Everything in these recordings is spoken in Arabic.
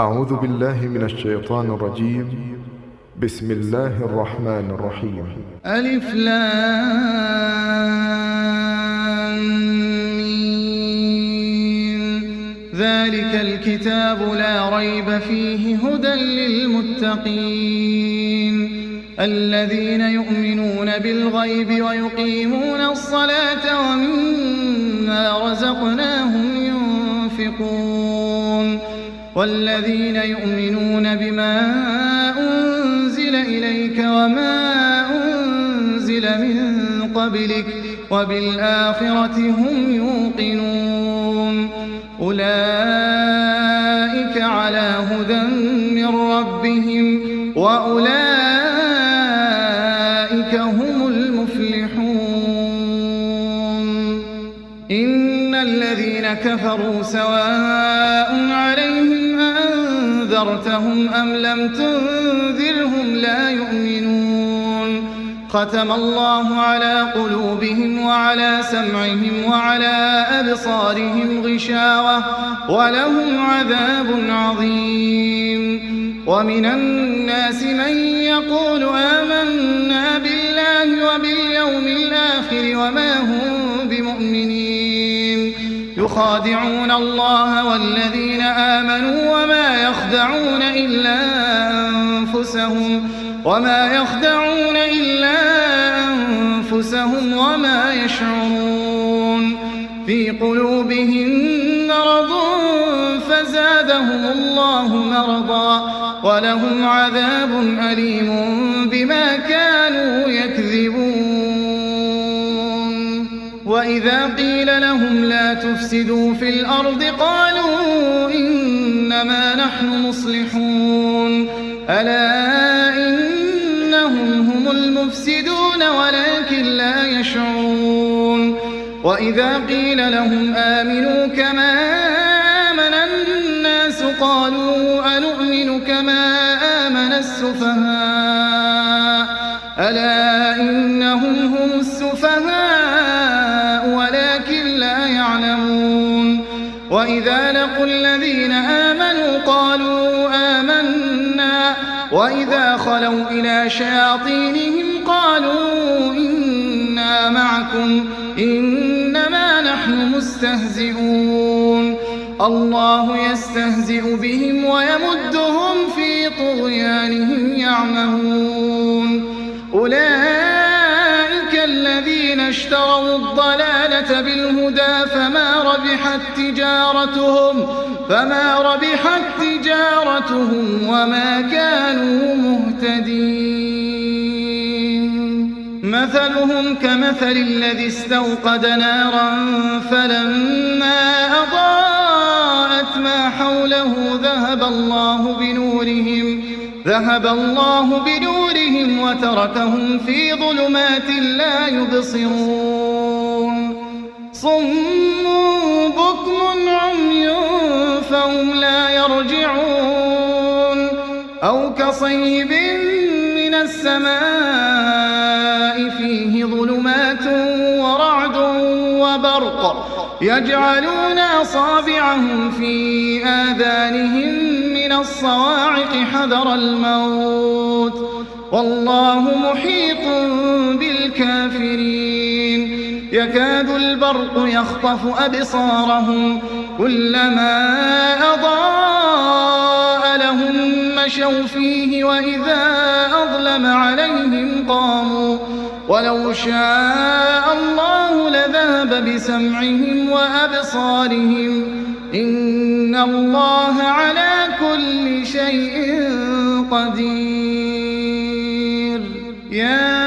أعوذ بالله من الشيطان الرجيم. بسم الله الرحمن الرحيم. ألف لام ميم. ذلك الكتاب لا ريب فيه هدى للمتقين الذين يؤمنون بالغيب ويقيمون الصلاة ومما رزقناهم ينفقون والذين يؤمنون بما أنزل إليك وما أنزل من قبلك وبالآخرة هم يوقنون أولئك على هدى من ربهم وأولئك هم المفلحون. إن الذين كفروا سواء عليهم أنذرتهم أم لم تنذرهم لا يؤمنون. ختم الله على قلوبهم وعلى سمعهم وعلى أبصارهم غشاوة ولهم عذاب عظيم. ومن الناس من يقول آمنا بالله وباليوم الآخر وما هم بمؤمنين يخادعون الله والذين آمنوا وما يخدعون إلا أنفسهم وما يشعرون. في قلوبهم مرض فزادهم الله مرضا ولهم عذاب أليم بما كانوا يكذبون. وإذا قيل لهم لا تفسدوا في الأرض قالوا إنما نحن مصلحون ألا إنهم هم المفسدون ولكن لا يشعرون. وإذا قيل لهم آمنوا كما آمن الناس قالوا أنؤمن كما آمن السفهاء ألا إنهم هم السفهاء ولكن لا يعلمون. وإذا لقوا الذين آمنوا قالوا آمنا وإذا خلوا إلى شياطينهم قالوا إنا معكم إنما نحن مستهزئون. الله يستهزئ بهم ويمدهم في طغيانهم يعمهون. أولئك الذين اشتروا الضلالة بالهدى فما ربحت تجارتهم وما كانوا مهتدين. مثلهم كمثل الذي استوقد نارا فلما أضاءت ما حوله ذهب الله بنورهم وتركهم في ظلمات لا يبصرون. صم بكم عمي فهم لا يرجعون. أو كصيب من السماء فيه ظلمات ورعد وبرق يجعلون أصابعهم في آذانهم من الصواعق حذر الموت والله محيط بالكافرين. يكاد البرق يخطف أبصارهم كلما أضاء لهم مشوا فيه وإذا أظلم عليهم قاموا ولو شاء الله لذهب بسمعهم وأبصارهم إن الله على كل شيء قدير. يا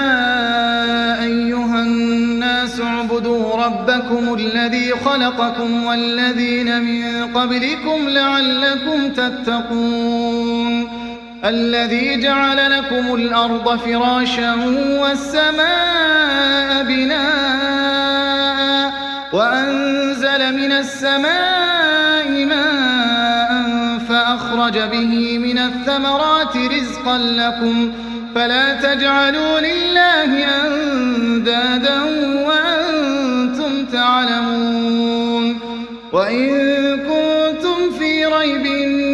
أيها الناس اعبدوا ربكم الذي خلقكم والذين من قبلكم لعلكم تتقون. الذي جعل لكم الأرض فراشا والسماء بناء وأنزل من السماء ماء فأخرج به من الثمرات رزقا لكم فلا تجعلوا لله أندادا وأنتم تعلمون. وإن كنتم في ريب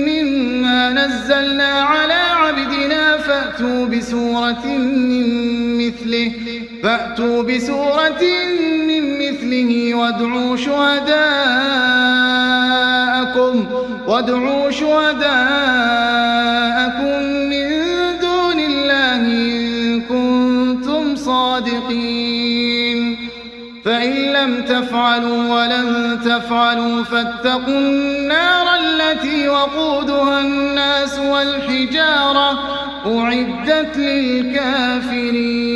مما نزلنا على عبدنا فأتوا بسورة من مثله وادعوا شهداءكم من دون الله إن كنتم صادقين فإن لم تفعلوا ولن تفعلوا فاتقوا النار التي وقودها الناس والحجارة أعدت للكافرين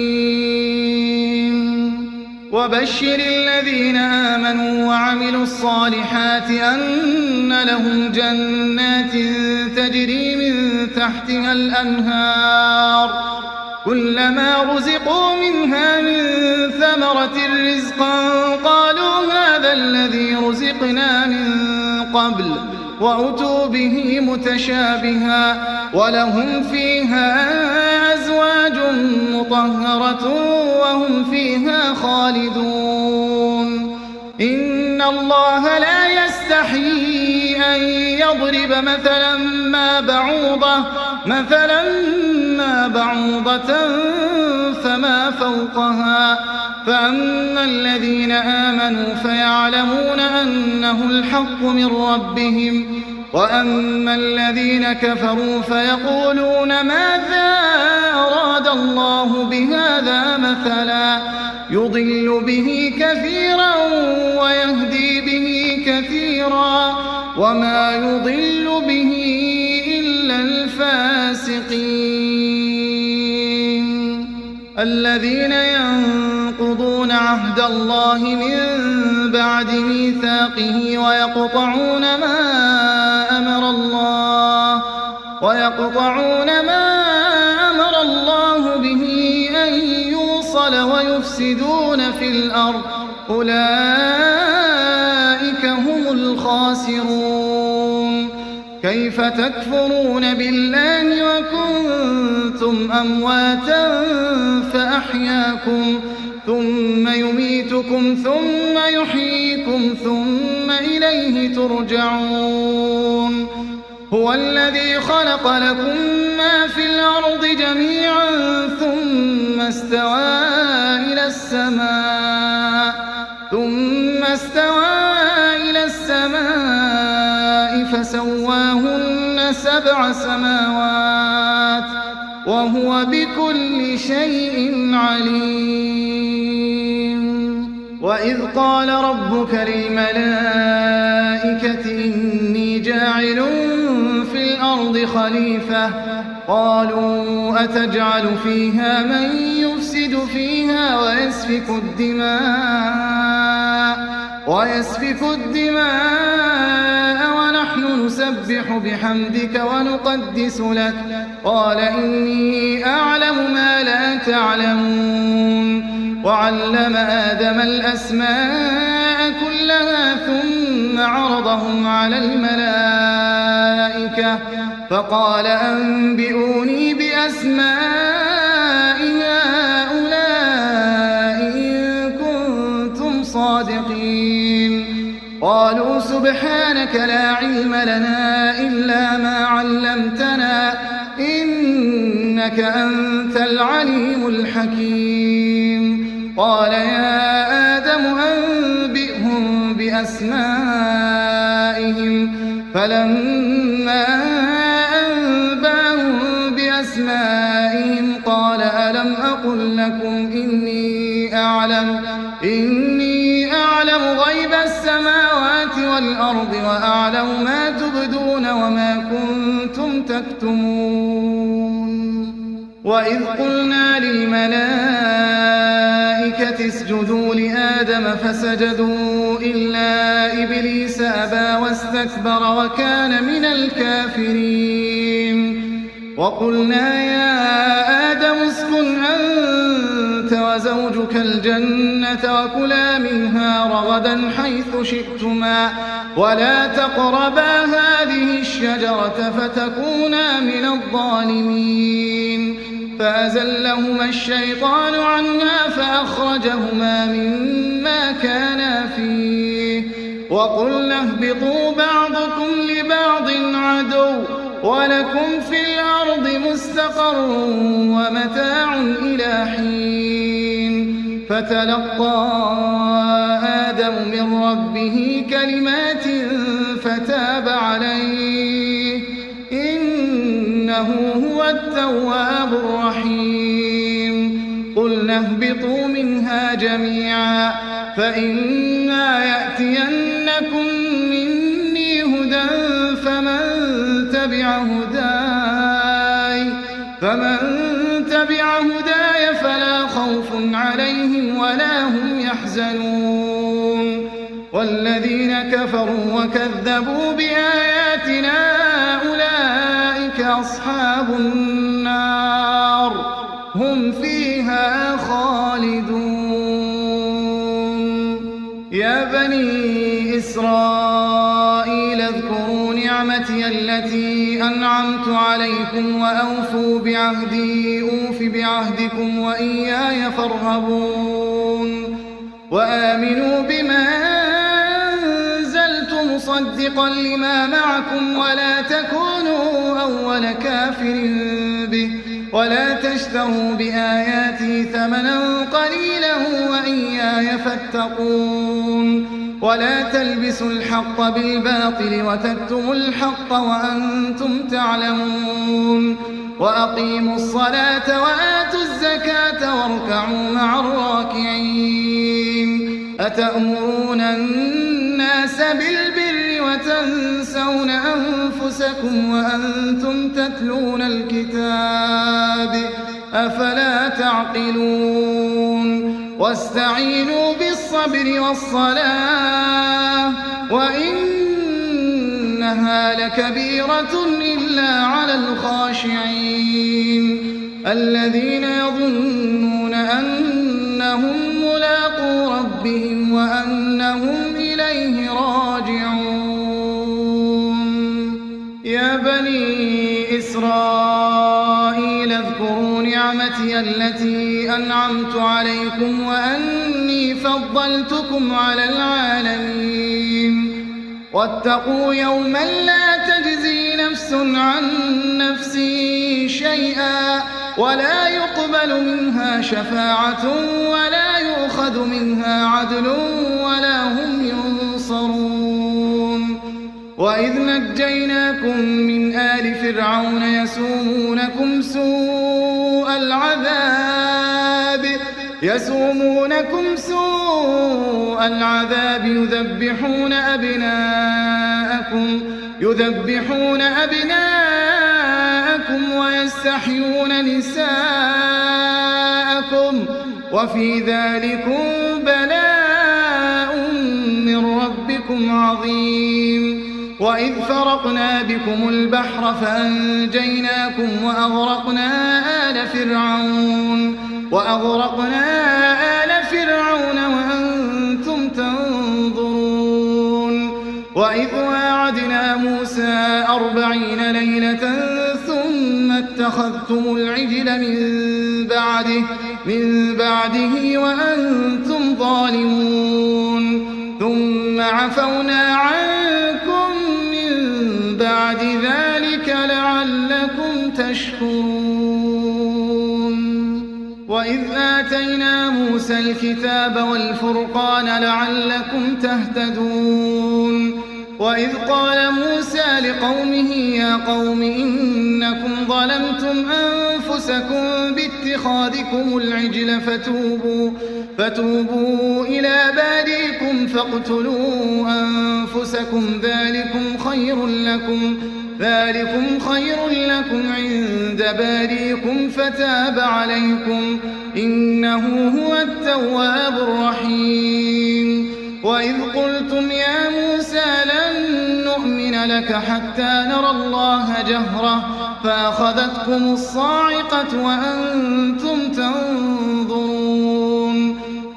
وبشر الذين آمنوا وعملوا الصالحات أن لهم جنات تجري من تحتها الأنهار كلما رزقوا منها من ثمرة رزقا قالوا هذا الذي رزقنا من قبل وأتوا به متشابها ولهم فيها أزواج مطهرة وهم فيها خالدون إن الله لا يستحيي أن يضرب مثلا ما بعوضة فما فوقها فأما الذين آمنوا فيعلمون أنه الحق من ربهم وأما الذين كفروا فيقولون ماذا أراد الله بهذا مثلا يضل به كثيرا ويهدي به كثيرا وما يضل به إلا الفاسقين الذين ينقضون عهد الله من بعد ميثاقه ويقطعون ما أمر الله به أن يوصل ويفسدون في الأرض أولئك هم الخاسرون كيف تكفرون بالله وكنتم أمواتا فأحياكم ثم يميتكم ثم يحييكم ثم إليه ترجعون هو الذي خلق لكم ما في الأرض جميعا ثم استوى إلى السماء فسواهن 7 سماوات وهو بكل شيء عليم وإذ قال ربك للملائكة إني جاعل في الأرض خليفة قالوا أتجعل فيها من يفسد فيها ويسفك الدماء ونحن نسبح بحمدك ونقدس لك قال إني أعلم ما لا تعلمون وعلم آدم الأسماء كلها ثم عرضهم على الملائكة فقال أنبئوني بأسماء هؤلاء إن كنتم صادقين قالوا سبحانك لا علم لنا إلا ما علمتنا إنك أنت العليم الحكيم قال يا آدم أنبئهم بأسمائهم فلما أنبأهم بأسمائهم قال ألم أقل لكم إني أعلم غيب السماوات والأرض وأعلم ما تبدون وما كنتم تكتمون وإذ قلنا للملائكة اسجدوا لآدم فسجدوا إلا إبليس أبى واستكبر وكان من الكافرين وقلنا يا آدم اسكن أنت وزوجك الجنة وكلا منها رغدا حيث شئتما ولا تقربا هذه الشجرة فتكونا من الظالمين فأزلهما الشيطان عنها فأخرجهما مما كانا فيه وقلنا اهبطوا بعضكم لبعض عدو ولكم في الأرض مستقر ومتاع إلى حين فتلقى آدم من ربه كلمات فتاب عليه إنه هو التواب الرحيم قلنا اهبطوا منها جميعا فإما يأتينكم مني هدى فمن تبع هداي فلا خوف عليهم ولا هم يحزنون والذين كفروا وكذبوا بآياتنا أولئك أصحاب النار هم فيها خالدون يا بني إسرائيل اذكروا نعمتي التي أنعمت عليكم وأوفوا بعهدي أوف بعهدكم وإياي فارهبون وآمنوا بما أنزلت مصدقا لما معكم ولا تكونوا أول كافر به ولا تشتروا بآياتي ثمنا قليلا وإياي فاتقون ولا تلبسوا الحق بالباطل وتكتموا الحق وأنتم تعلمون وأقيموا الصلاة وآتوا الزكاة واركعوا مع الراكعين أتأمرون الناس بالبر وتنسون أنفسكم وأنتم تتلون الكتاب أفلا تعقلون واستعينوا بالصبر والصلاة وإنها لكبيرة إلا على الخاشعين الذين يظنون أنهم ملاقو ربهم وأنهم إليه راجعون يا بني إسرائيل اذكروا نعمتي التي أنعمت عليكم وأني فضلتكم على العالمين واتقوا يوما لا تجزي نفس عن نفس شيئا ولا يقبل منها شفاعة ولا يؤخذ منها عدل ولا هم ينصرون وإذ نجيناكم من آل فرعون يسومونكم سوء العذاب يذبحون أبناءكم ويستحيون نساءكم وفي ذلكم بلاء من ربكم عظيم وإذ فرقنا بكم البحر فأنجيناكم وأغرقنا آل فرعون وأنتم تنظرون وإذ واعدنا موسى 40 ليلة ثم اتخذتم العجل من بعده وأنتم ظالمون ثم عفونا عنكم من بعد ذلك لعلكم تشكرون وإذ آتينا موسى الكتاب والفرقان لعلكم تهتدون وإذ قال موسى لقومه يا قوم إنكم ظلمتم أنفسكم باتخاذكم العجل فتوبوا إلى بارئكم فاقتلوا أنفسكم ذلكم خير لكم عند بارئكم فتاب عليكم إنه هو التواب الرحيم وإذ قلتم يا موسى لن نؤمن لك حتى نرى الله جهرة فأخذتكم الصاعقة وأنتم تنظرون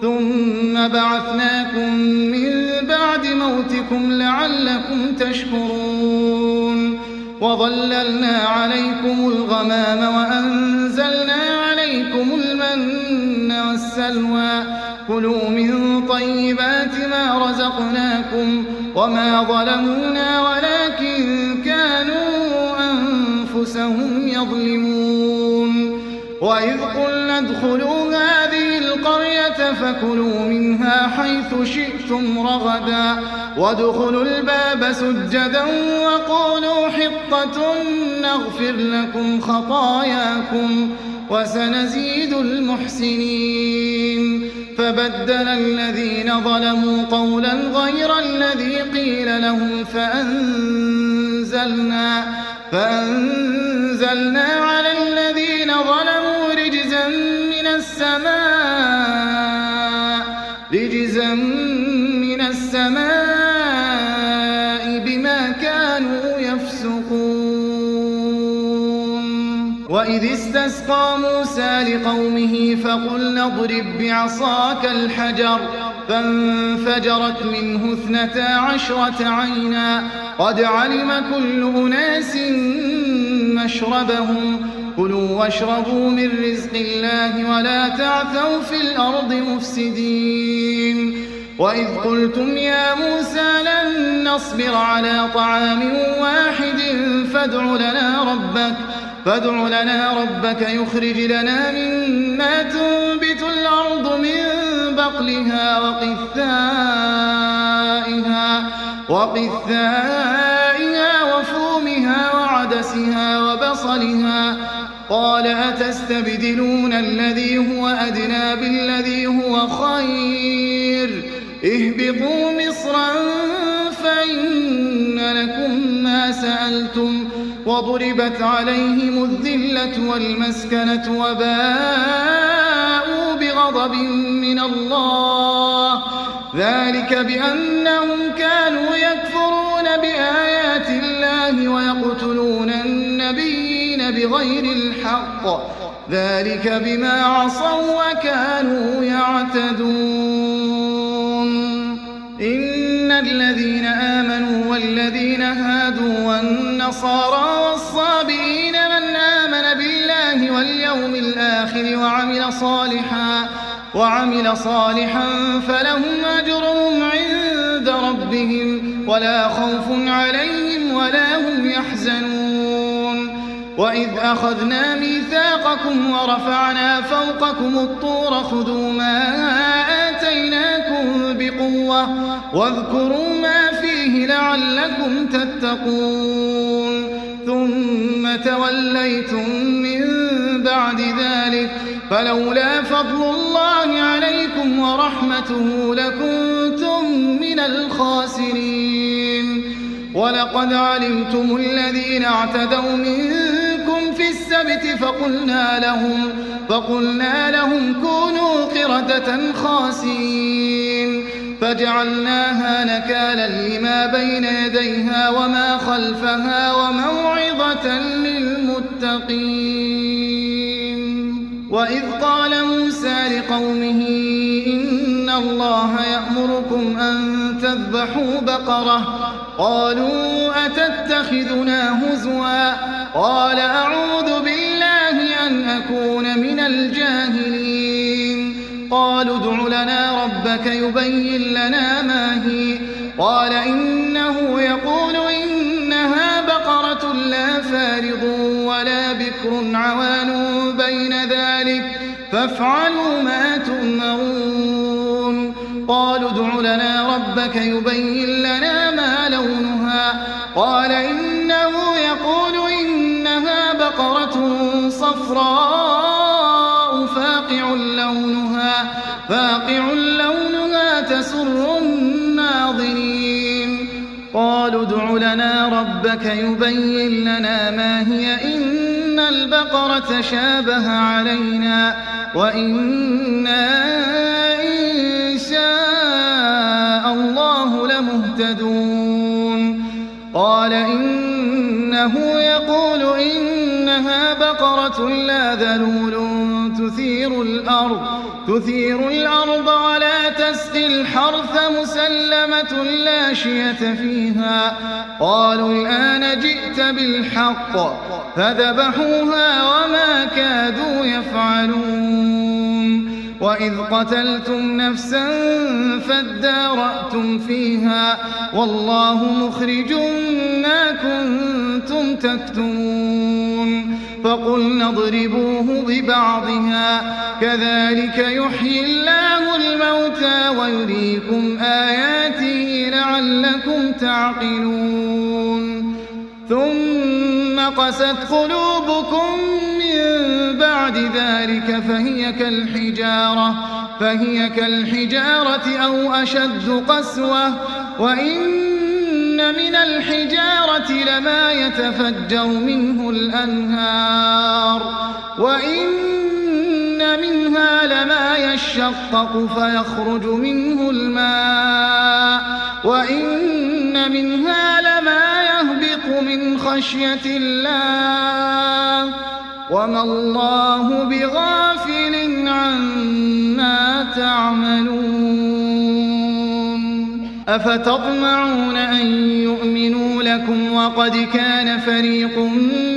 ثم بعثناكم من بعد موتكم لعلكم تشكرون وظللنا عليكم الغمام وأنزلنا عليكم المن والسلوى كلوا من طيبات ما رزقناكم وما ظلمونا ولكن كانوا أنفسهم يظلمون وإذ قلنا ادخلوا هذه القرية فكلوا منها حيث شئتم رغدا وادخلوا الباب سجدا وقولوا حطة نغفر لكم خطاياكم وسنزيد المحسنين فبدل الذين ظلموا قولا غير الذي قيل لهم فأنزلنا على الذين ظلموا رجزا من السماء بما كانوا يفسقون وإذ استسقى موسى لقومه فقلنا اضرب بعصاك الحجر فانفجرت منه 12 عينا قد علم كل أناس مشربهم كلوا واشربوا من رزق الله ولا تعثوا في الأرض مفسدين وإذ قلتم يا موسى لن نصبر على طعام واحد فادع لنا ربك يخرج لنا مما تنبت الأرض من بقلها وقثائها وفومها وعدسها وبصلها قال أتستبدلون الذي هو أدنى بالذي هو خير اهبطوا مصرا فإن لكم ما سألتم وضربت عليهم الذلة والمسكنة وباءوا بغضب من الله ذلك بأنهم كانوا يكفرون بآيات الله ويقتلون النبيين بغير الحق ذلك بما عصوا وكانوا يعتدون إن الذين آمنوا والذين هادوا والنصارى والصابئين من آمن بالله واليوم الآخر وعمل صالحا فلهم أجرهم عند ربهم ولا خوف عليهم ولا هم يحزنون وإذ أخذنا ميثاقكم ورفعنا فوقكم الطور خذوا ما آتيناكم بقوة واذكروا ما فيه لعلكم تتقون ثم توليتم من بعد ذلك فلولا فضل الله عليكم ورحمته لكنتم من الخاسرين ولقد علمتم الذين اعتدوا منكم في السبت فقلنا لهم كونوا قردة خاسئين فجعلناها نكالا لما بين يديها وما خلفها وموعظة للمتقين وإذ قال موسى لقومه إن الله يأمركم أن تذبحوا بقرة قالوا أتتخذنا هزوا قال أعوذ بالله أن أكون من الجاهلين قالوا ادع لنا ربك يبين لنا ما هي قال إنه يقول إنها بقرة لا فارض ولا بكر عوان بين ذلك فافعلوا ما تؤمرون قالوا ادع لنا ربك يبين لنا ما لونها قال إنه يقول إنها بقرة صفراء فاقع لونها تسر الناظرين قالوا ادع لنا ربك يبين لنا ما هي إن البقرة شابه علينا وإنا إن شاء الله لمهتدون قال إنه يقول إنها بقرة لا ذلول تثير الأرض ولا تسقي الحرث مسلمة لا شية فيها قالوا الآن جئت بالحق فذبحوها وما كادوا يفعلون وإذ قتلتم نفسا فادارأتم فيها والله مخرج ما كنتم تكتمون فقلنا اضربوه ببعضها كذلك يحيي الله الموتى ويريكم آياته لعلكم تعقلون ثم قست قلوبكم من بعد ذلك فهي كالحجارة أو أشد قسوة وإن من الحجارة لما يتفجر منه الأنهار وإن منها لما يشقق فيخرج منه الماء وإن منها لما يهبط من خشية الله وما الله بغافل عما تعملون أفتطمعون أن يؤمنوا لكم وقد كان فريق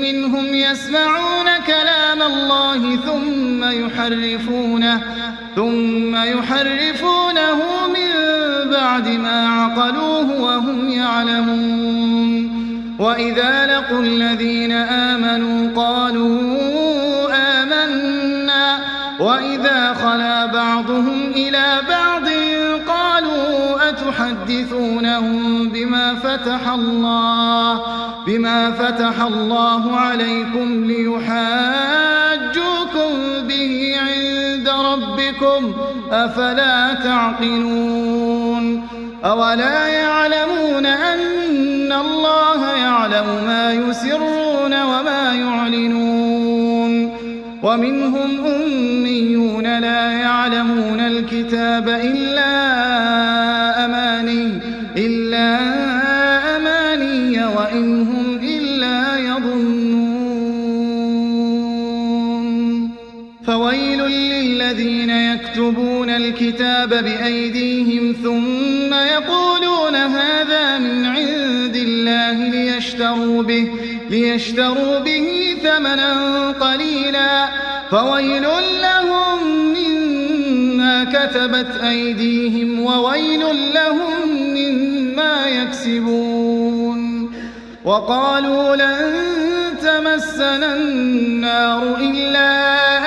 منهم يسمعون كلام الله ثم يحرفونه من بعد ما عقلوه وهم يعلمون وإذا لقوا الذين آمنوا قالوا آمنا وإذا خلا بعضهم إلى بعض قالوا أتحدثونهم بما فتح الله عليكم ليحاجوكم به عند ربكم أفلا تعقلون أولا يعلمون أن الله يعلم ما يسرون وما يعلنون ومنهم أميون لا يعلمون الكتاب إلا أماني وإن هم إلا يظنون فويل للذين يكتبون الكتاب بأيديهم ثم يقولون هذا من عند الله ليشتروا به ثمنا قليلا فويل لهم مما كتبت أيديهم وويل لهم مما يكسبون وقالوا لن تمسنا النار إلا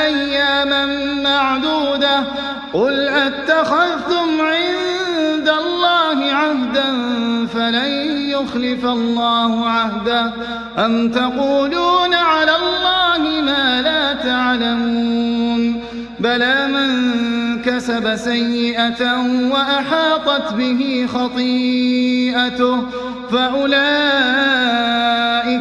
أياما معدودة قل أتخذتم عند الله عهدا فلن يخلف الله عهده أم تقولون على الله ما لا تعلمون بلى من كسب سيئة وأحاطت به خطيئته فأولئك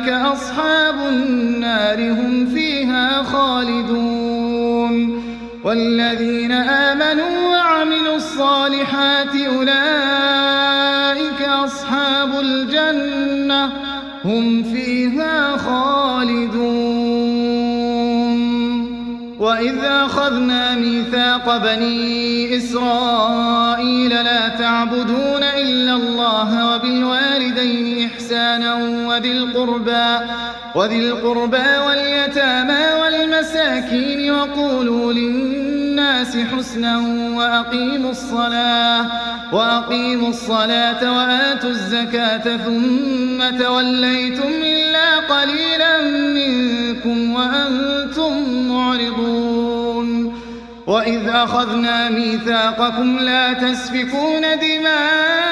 أصحاب النار هم فيها خالدون والذين آمنوا وعملوا الصالحات أولئك أصحاب الجنة هم فيها خالدون وإذ أخذنا ميثاق بني إسرائيل لا تعبدون إلا الله وبالوالدين إحسانا وذي القربى واليتامى والمساكين وقولوا للناس حسنا وأقيموا الصلاة وآتوا الزكاة ثم توليتم إلا قليلا منكم وأنتم معرضون وإذ أخذنا ميثاقكم لا تسفكون دماءكم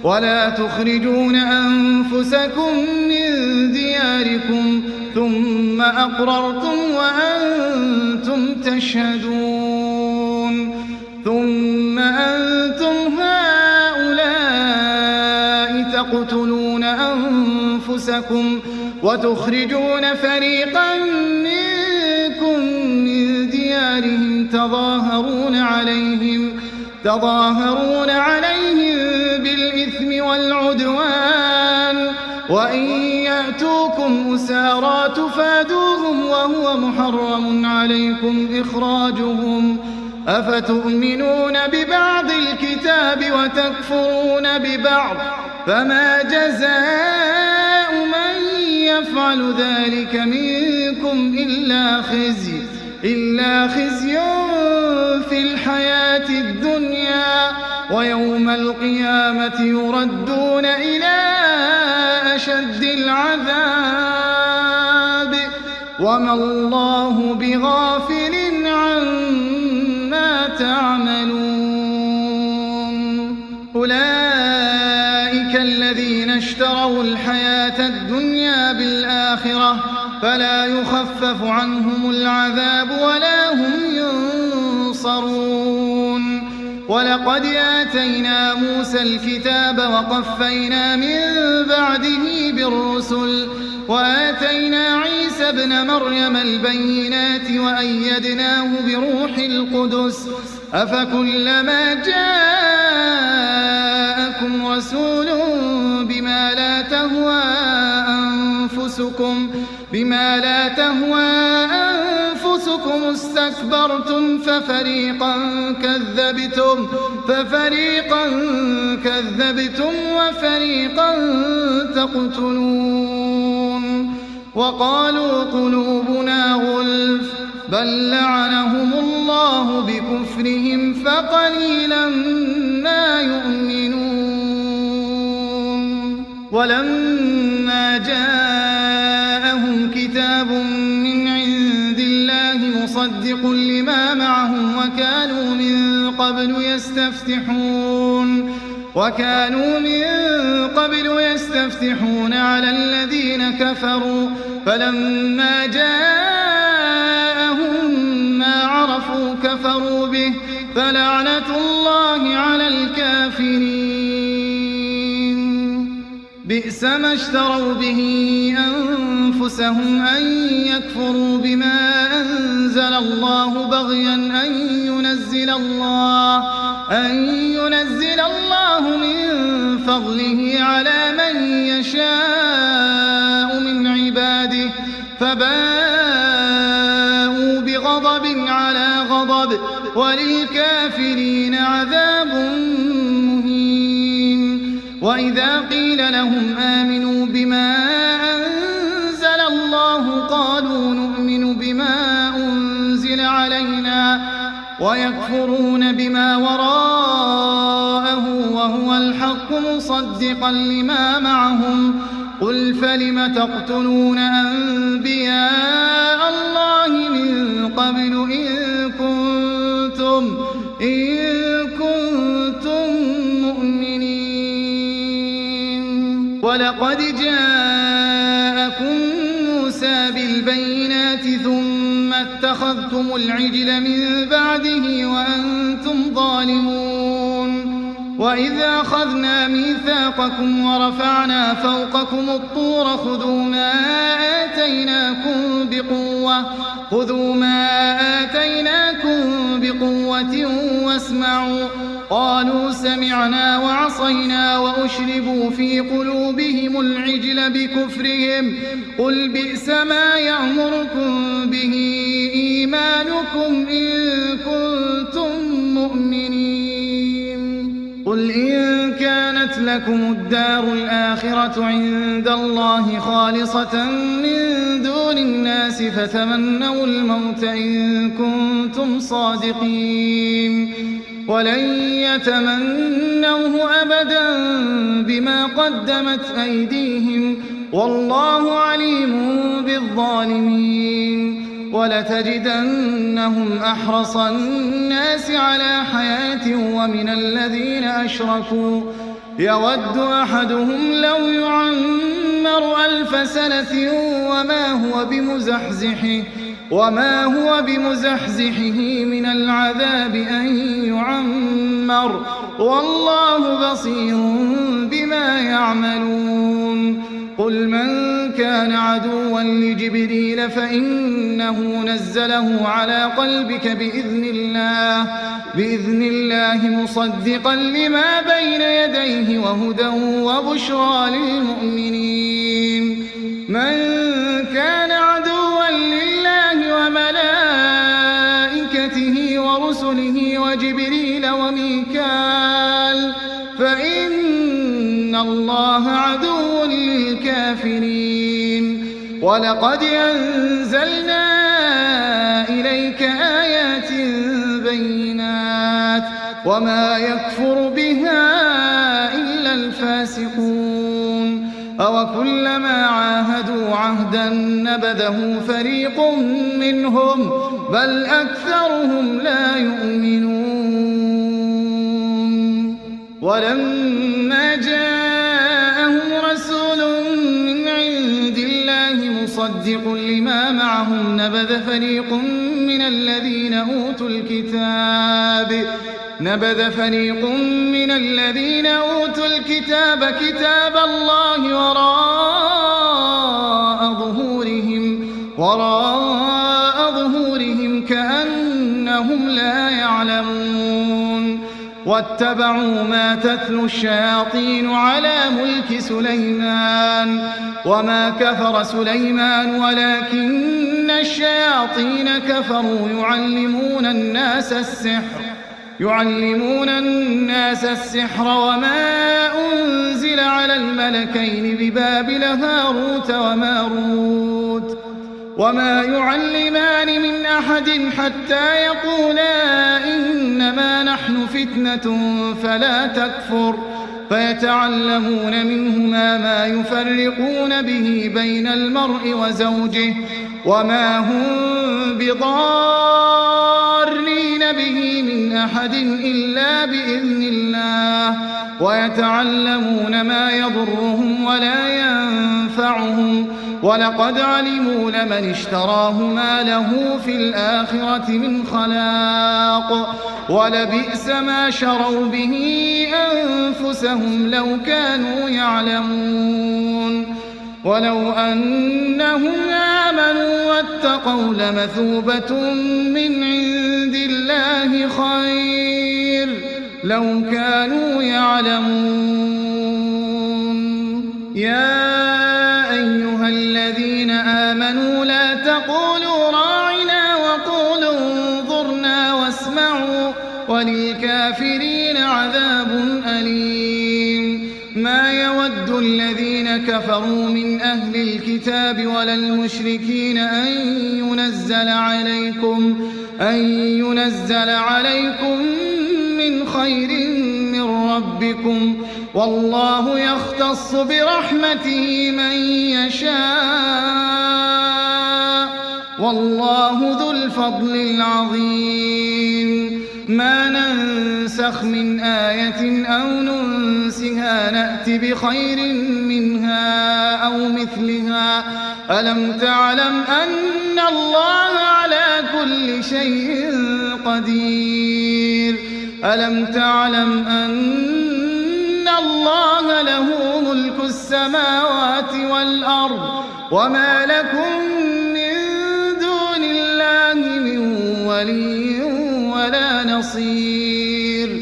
ولا تخرجون أنفسكم من دياركم ثم أقررتم وأنتم تشهدون ثم أنتم هؤلاء تقتلون أنفسكم وتخرجون فريقا منكم من ديارهم تظاهرون عليهم بالإثم والعدوان وإن يأتوكم أسارى تفادوهم وهو محرم عليكم إخراجهم أفتؤمنون ببعض الكتاب وتكفرون ببعض فما جزاء من يفعل ذلك منكم إلا خزي في الحياة الدنيا ويوم القيامة يردون إلى أشد العذاب وما الله بغافل عما تعملون أولئك الذين اشتروا الحياة الدنيا بالآخرة فلا يخفف عنهم العذاب ولا هم ينصرون ولقد آتينا موسى الكتاب وقفينا من بعده بالرسل وآتينا عيسى ابن مريم البينات وأيدناه بروح القدس أفكلما جاءكم رسول بما لا تهوى أنفسكم استكبرتم ففريقا كذبتم وفريقا تقتلون وقالوا قلوبنا غلف بل لعنهم الله بكفرهم فقليلا ما يؤمنون ولما جاءهم كتاب من عند الله مصدق لما معهم وكانوا من قبل يستفتحون على الذين كفروا فلما جاءهم ما عرفوا كفروا به فلعنة الله على الكافرين بئس ما اشتروا به أنفسهم أن يكفروا بما أنزل الله بغيا أن ينزل الله من فضله على من يشاء من عباده فباءوا بغضب على غضب وللكافرين عذاب مهين وإذا قيل لهم آمنوا بما أنزل الله قالوا نؤمن بما أنزل علينا ويكفرون بما وراءه وهو الحق مصدقا لما معهم قل فلم تقتلون أنبياء الله من قبل إن كنتم مؤمنين ولقد جاءكم موسى بالبينات ثم اتخذتم العجل من بعده وأنتم ظالمون وإذا أخذنا ميثاقكم ورفعنا فوقكم الطور خذوا ما آتيناكم بقوة واسمعوا قالوا سمعنا وعصينا وأشربوا في قلوبهم العجل بكفرهم قل بئس ما يأمركم به إيمانكم إن كنتم مؤمنين قل إن كانت لكم الدار الآخرة عند الله خالصة من دون الناس فتمنوا الموت إن كنتم صادقين ولن يتمنوه أبدا بما قدمت أيديهم والله عليم بالظالمين ولتجدنهم أحرص الناس على حياة ومن الذين أشركوا يود أحدهم لو يعمر 1000 سنة وما هو بمزحزحه من العذاب أن يعمر والله بصير بما يعملون قل من كان عدوا لجبريل فإنه نزله على قلبك بإذن الله مصدقا لما بين يديه وهدى وبشرى للمؤمنين من كان عدوا لله وملائكته ورسله وجبريل وميكال فإن الله عدو للكافرين ولقد أنزلنا إليك آيات بينات وما يكفر بها إلا الفاسقون أوكلما عاهدوا عهدا نبذه فريق منهم بل أكثرهم لا يؤمنون ولما جاءهم رسول من عند الله مصدق لما معهم نبذ فريق من الذين أوتوا الكتاب كتاب الله وراء ظهورهم كأنهم لا يعلمون واتبعوا ما تتلو الشياطين على ملك سليمان وما كفر سليمان ولكن الشياطين كفروا يعلمون الناس السحر وما أنزل على الملكين ببابل هاروت وماروت وما يعلمان من أحد حتى يقولا إنما نحن فتنة فلا تكفر فيتعلمون منهما ما يفرقون به بين المرء وزوجه وما هم بضارين به من أحد إلا بإذن الله ويتعلمون ما يضرهم ولا ينفعهم ولقد علموا لمن اشتراه ما له في الآخرة من خلاق ولبئس ما شروا به أنفسهم لو كانوا يعلمون ولو أنهم آمنوا واتقوا لمثوبة من عند الله خير لو كانوا يعلمون يا أيها الذين آمنوا لا تقولوا راعنا وقولوا انظرنا واسمعوا وللكافرين عذاب أليم ما يود الذين كفروا من أهل الكتاب ولا المشركين أن ينزل عليكم من خير من ربكم والله يختص برحمته من يشاء والله ذو الفضل العظيم ما ننسخ من آية أو ننسها نأت بخير منها أو مثلها ألم تعلم أن الله على كل شيء قدير ألم تعلم أن الله له ملك السماوات والأرض وما لكم من دون الله من ولي ولا نصير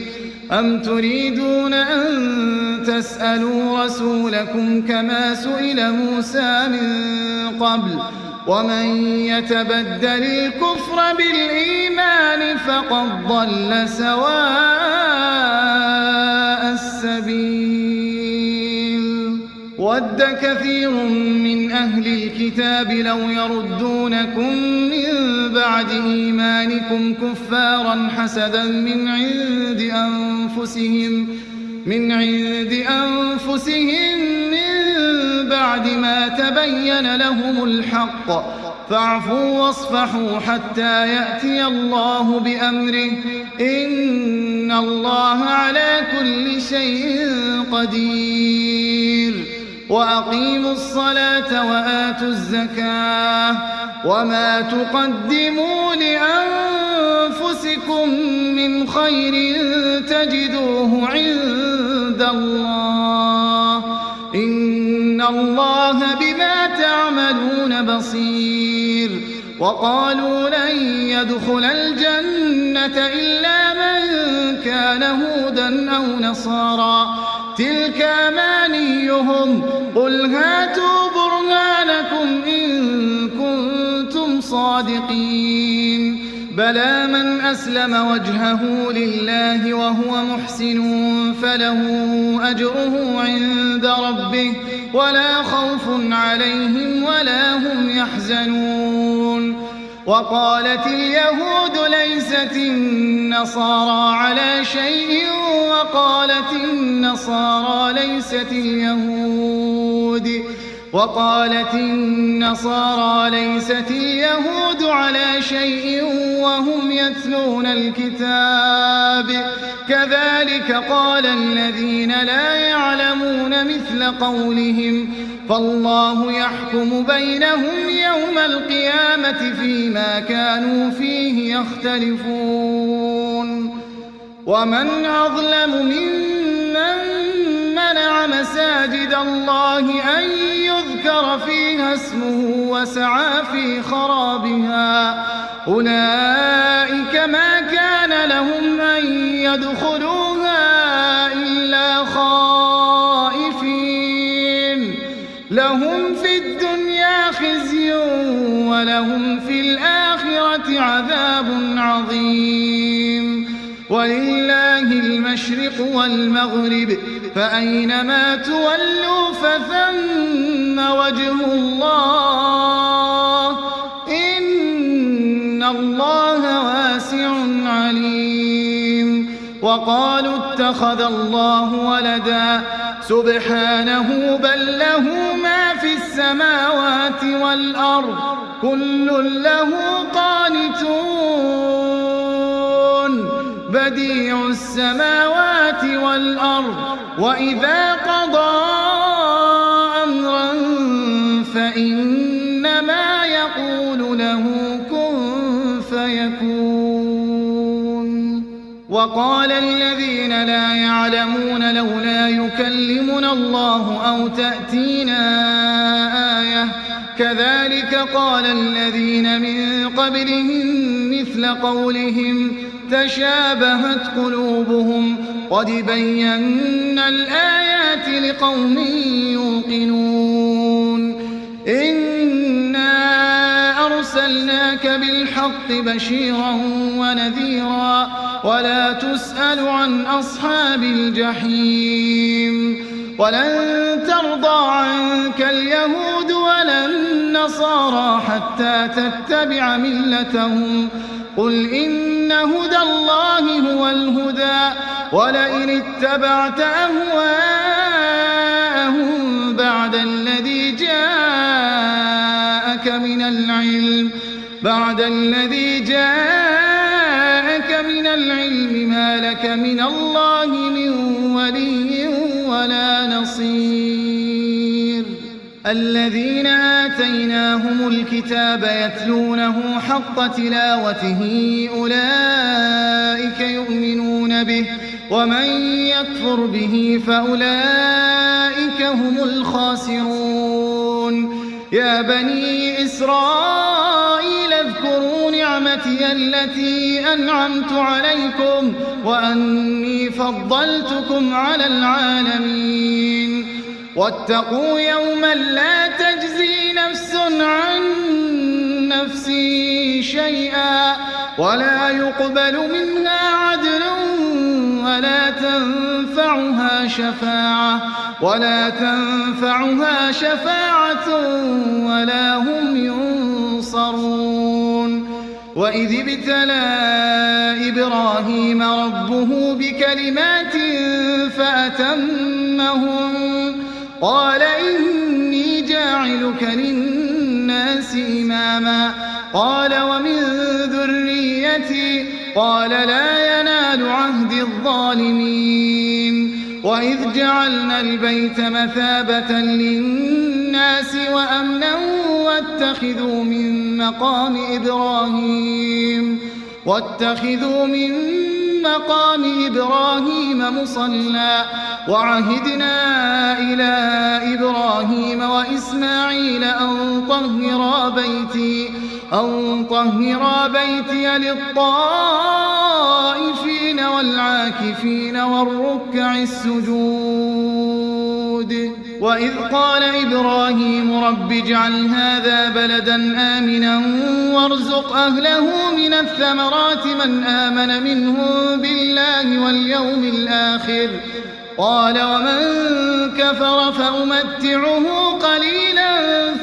أم تريدون أن تسألوا رسولكم كما سئل موسى من قبل ومن يتبدل الكفر بالإيمان فقد ضل سواء السبيل ود كثير من أهل الكتاب لو يردونكم من بعد إيمانكم كفارا حسدا من عند أنفسهم من بعد ما تبين لهم الحق فاعفوا واصفحوا حتى يأتي الله بأمره إن الله على كل شيء قدير وأقيموا الصلاة وآتوا الزكاة وما تقدموا لأنفسكم من خير تجدوه عند الله إن الله بما تعملون بصير وقالوا لن يدخل الجنة إلا من كان هودا أو نصارى تلك أمانيهم قل هاتوا برهانكم إن كنتم صادقين بلى من أسلم وجهه لله وهو محسن فله أجره عند ربه ولا خوف عليهم ولا هم يحزنون وقالت اليهود ليست النصارى على شيء وقالت النصارى ليست اليهود وقالت النصارى ليست اليهود على شيء وهم يتلون الكتاب كذلك قال الذين لا يعلمون مثل قولهم فالله يحكم بينهم يوم القيامة فيما كانوا فيه يختلفون ومن أظلم ممن منع مساجد الله أن يذكر فيها اسمه وسعى في خرابها أولئك ما كان لهم أن يدخلوها إلا خائفين لهم في الدنيا خزي ولهم في الآخرة عذاب عظيم ولله المشرق والمغرب فأينما تولوا فثم وجه الله إن الله واسع عليم وقالوا اتخذ الله ولدا سبحانه بل له ما في السماوات والأرض كل له قانتون بديع السماوات والأرض وإذا قضى أمرا فإنما يقول له كن فيكون وقال الذين لا يعلمون لولا يكلمنا الله أو تأتينا آية كذلك قال الذين من قبلهم مثل قولهم تشابهت قلوبهم قد بينا الآيات لقوم يوقنون إنا أرسلناك بالحق بشيرا ونذيرا ولا تسأل عن أصحاب الجحيم ولن ترضى عنك اليهود ولا النصارى حتى تتبع ملتهم قل إن هدى الله هو الهدى ولئن اتبعت أهواءهم بعد الذي جاءك من العلم ما لك من الله من ولي ولا نصير الذين آتيناهم الكتاب يتلونه حق تلاوته أولئك يؤمنون به ومن يكفر به فأولئك هم الخاسرون يا بني إسرائيل اذكروا نعمتي التي أنعمت عليكم وأني فضلتكم على العالمين واتقوا يوما لا تجزي نفس عن نفس شيئا ولا يقبل منها عدل ولا تنفعها شفاعة ولا هم ينصرون وإذ ابتلى إبراهيم ربه بكلمات فأتمهم قال إني جاعلك للناس إماما قال ومن ذريتي قال لا ينال عهد الظالمين وإذ جعلنا البيت مثابة للناس وأمنا واتخذوا من مقام إبراهيم مصلى وعهدنا إلى إبراهيم وإسماعيل أن طهرا بيتي للطائفين والعاكفين والركع السجود وإذ قال إبراهيم رب اجعل هذا بلدا آمنا وارزق أهله من الثمرات من آمن منهم بالله واليوم الآخر قال ومن كفر فأمتعه قليلا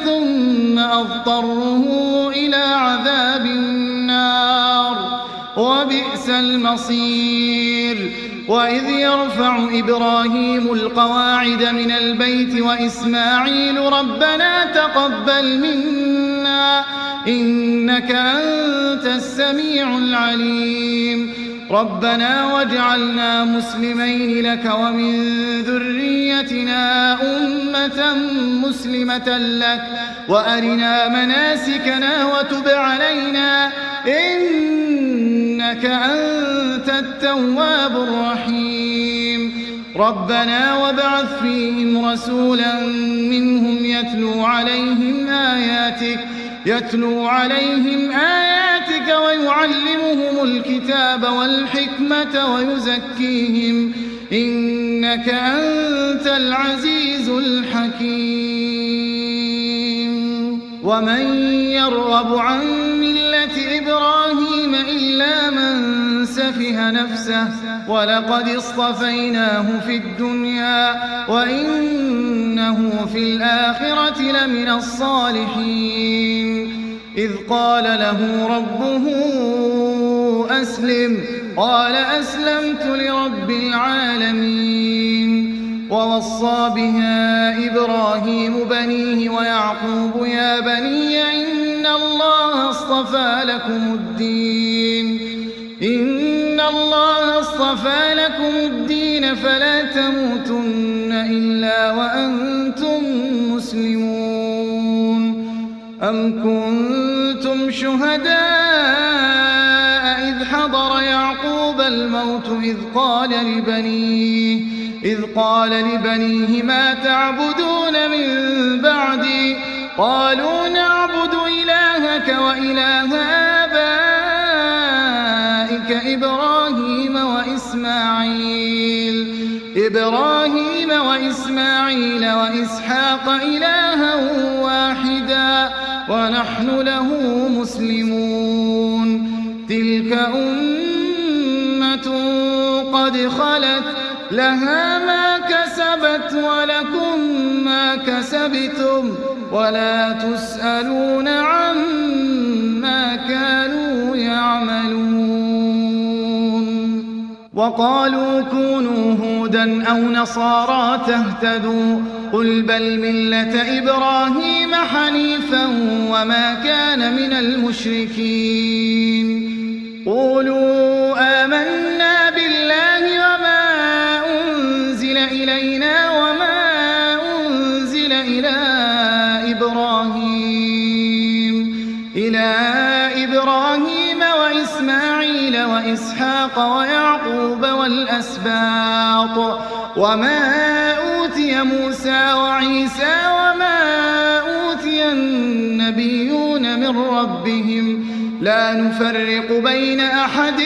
ثم أضطره إلى عذاب النار وبئس المصير وإذ يرفع إبراهيم القواعد من البيت وإسماعيل ربنا تقبل منا إنك أنت السميع العليم ربنا واجعلنا مسلمين لك ومن ذريتنا أمة مسلمة لك وأرنا مناسكنا وتب علينا إنك أنت التواب الرحيم ربنا وابعث فيهم رسولا منهم يتلو عليهم آياتك ويعلمهم الكتاب والحكمة ويزكيهم إنك أنت العزيز الحكيم ومن يرغب عن ملة إبراهيم إلا من سفه نفسه ولقد اصطفيناه في الدنيا وإنه في الآخرة لمن الصالحين إذ قال له ربه أسلم قال أسلمت لرب العالمين ووصى بها إبراهيم بنيه ويعقوب يا بني إن الله اصطفى لكم الدين فلا تموتن إلا وأنتم مسلمون أم كنتم شهداء إذ حضر يعقوب الموت إذ قال لبنيه ما تعبدون من بعدي قالوا نعبد إلهك وإله آبائك إبراهيم وإسماعيل وإسحاق إلها واحدا ونحن له مسلمون تلك أمة قد خلت لها ما كسبت ولكم ما كسبتم ولا تسألون عما كانوا يعملون وقالوا كونوا هودا أو نصارى تهتدوا قل بل ملة إبراهيم حنيفا وما كان من المشركين قولوا آمنا بالله وما أنزل إلينا وما أنزل إلى إبراهيم وإسماعيل وإسحاق ويعقوب والأسباط وما أوتي موسى وعيسى وما أوتي النبيون من ربهم لا نفرق بين أحد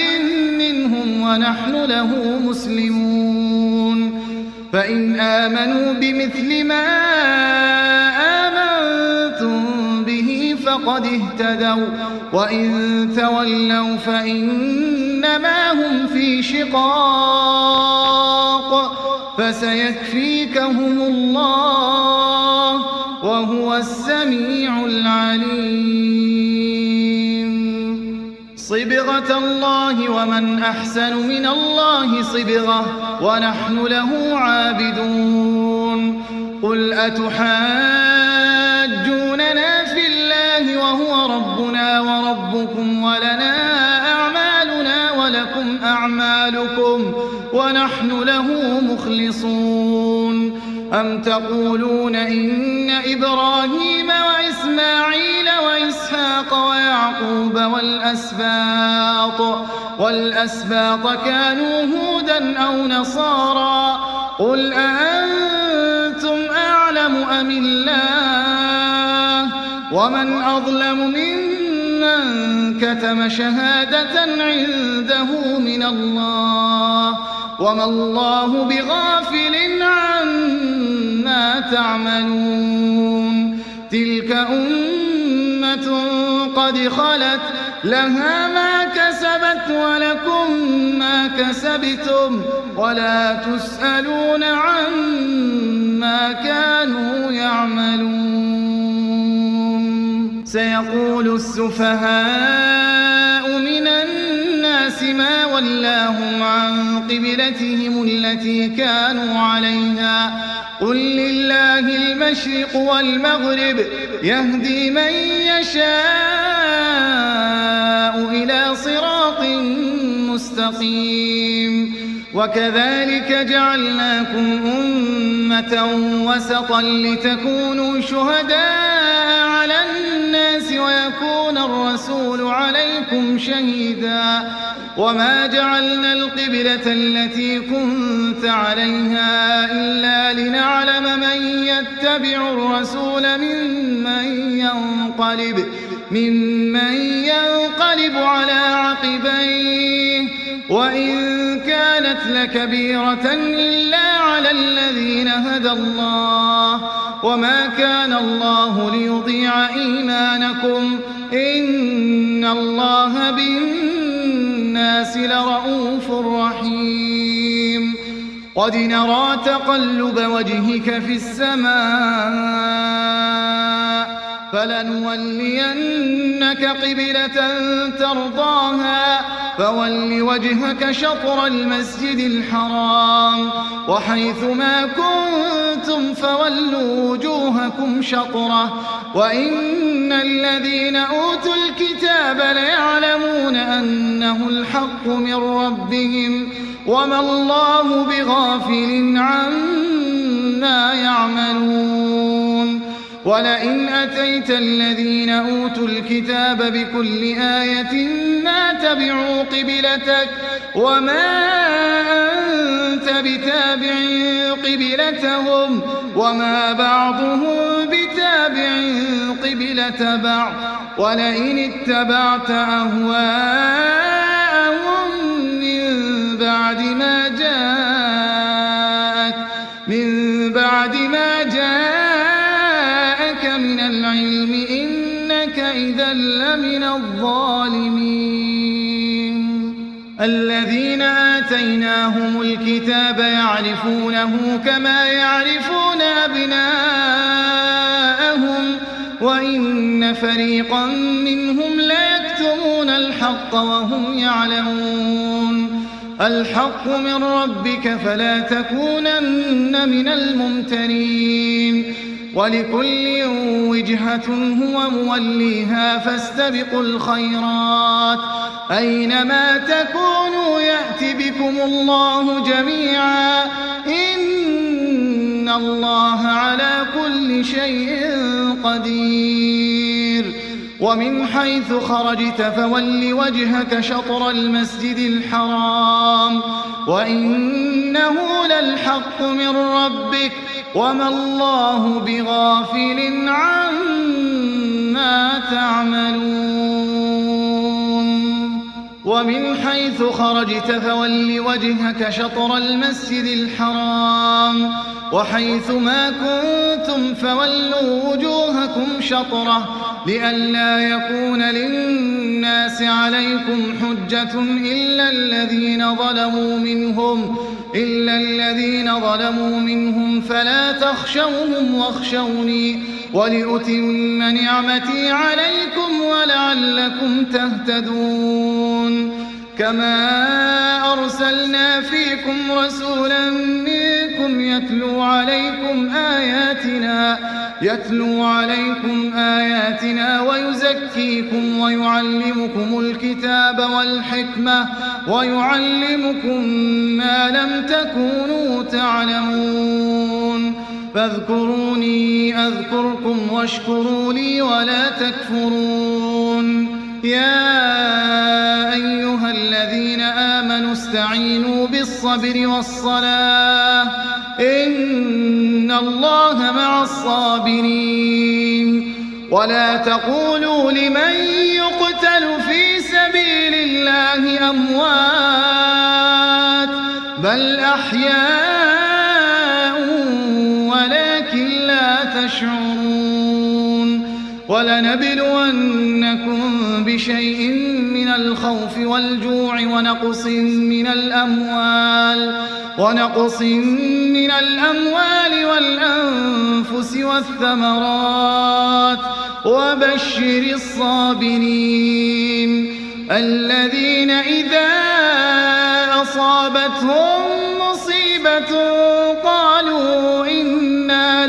منهم ونحن له مسلمون فإن آمنوا بمثل ما آمنتم به فقد اهتدوا وإن تولوا فإنما هم في شقاق فسيكفيكهم الله وهو السميع العليم صبغة الله ومن أحسن من الله صبغة ونحن له عابدون قل أتحاجوننا في الله وهو ربنا وربكم ولنا أعمالنا ولكم أعمالكم ونحن له مخلصون أم تقولون إن إبراهيم وإسماعيل وإسحاق ويعقوب والأسباط كانوا هودا أو نصارى قل أأنتم أعلم أم الله ومن أظلم ممن كتم شهادة عنده من الله وما الله بغافل عما تعملون تلك أمة قد خلت لها ما كسبت ولكم ما كسبتم ولا تسألون عما كانوا يعملون سيقول السفهاء من الناس الناس ما ولاهم عن قبلتهم التي كانوا عليها قل لله المشرق والمغرب يهدي من يشاء إلى صراط مستقيم وكذلك جعلناكم أمة وسطا لتكونوا شهداء على الناس ويكون الرسول عليكم شهيدا وما جعلنا القبلة التي كنت عليها إلا لنعلم من يتبع الرسول ممن ينقلب على عقبيه وإن كانت لكبيرة إلا على الذين هدى الله وما كان الله ليضيع إيمانكم إن الله بالناس لرؤوف رحيم قد نرى تقلب وجهك في السماء فلنولينك قبلة ترضاها فول وجهك شطر المسجد الحرام وحيث ما كنتم فولوا وجوهكم شطره وإن الذين أوتوا الكتاب ليعلمون أنه الحق من ربهم وما الله بغافل عما يعملون ولئن أتيت الذين أوتوا الكتاب بكل آية ما تبعوا قبلتك وما أنت بتابع قبلتهم وما بعضهم بتابع قبلة بعض ولئن اتبعت أهواءهم من بعد ما جاءك من العلم إنك إذا لمن الظالمين الذين آتيناهم الكتاب يعرفونه كما يعرفون أبناءهم وإن فريقا منهم ليكتمون الحق وهم يعلمون الحق من ربك فلا تكونن من الممترين ولكل وجهة هو موليها فاستبقوا الخيرات أينما تكونوا يأت بكم الله جميعا إن الله على كل شيء قدير ومن حيث خرجت فول وجهك شطر المسجد الحرام وإنه للحق من ربك وما الله بغافل عما تعملون ومن حيث خرجت فول وجهك شطر المسجد الحرام وحيث ما كنتم فولوا وجوهكم شطره لئلا يكون للناس عليكم حجة إلا الذين ظلموا منهم فلا تخشوهم واخشوني ولأتم نعمتي عليكم ولعلكم تهتدون كما أرسلنا فيكم رسولا منكم يتلو عليكم آياتنا ويزكيكم ويعلمكم الكتاب والحكمة ويعلمكم ما لم تكونوا تعلمون فاذكروني أذكركم واشكروا لي ولا تكفرون يا أيها الذين آمنوا استعينوا بالصبر والصلاة إن الله مع الصابرين ولا تقولوا لمن يقتل في سبيل الله أموات بل أحياء ولكن لا تشعرون ولنبلونكم بشيء من الخوف والجوع ونقص من الأموال والأنفس والثمرات وبشر الصابرين الذين إذا أصابتهم مصيبة قالوا إنا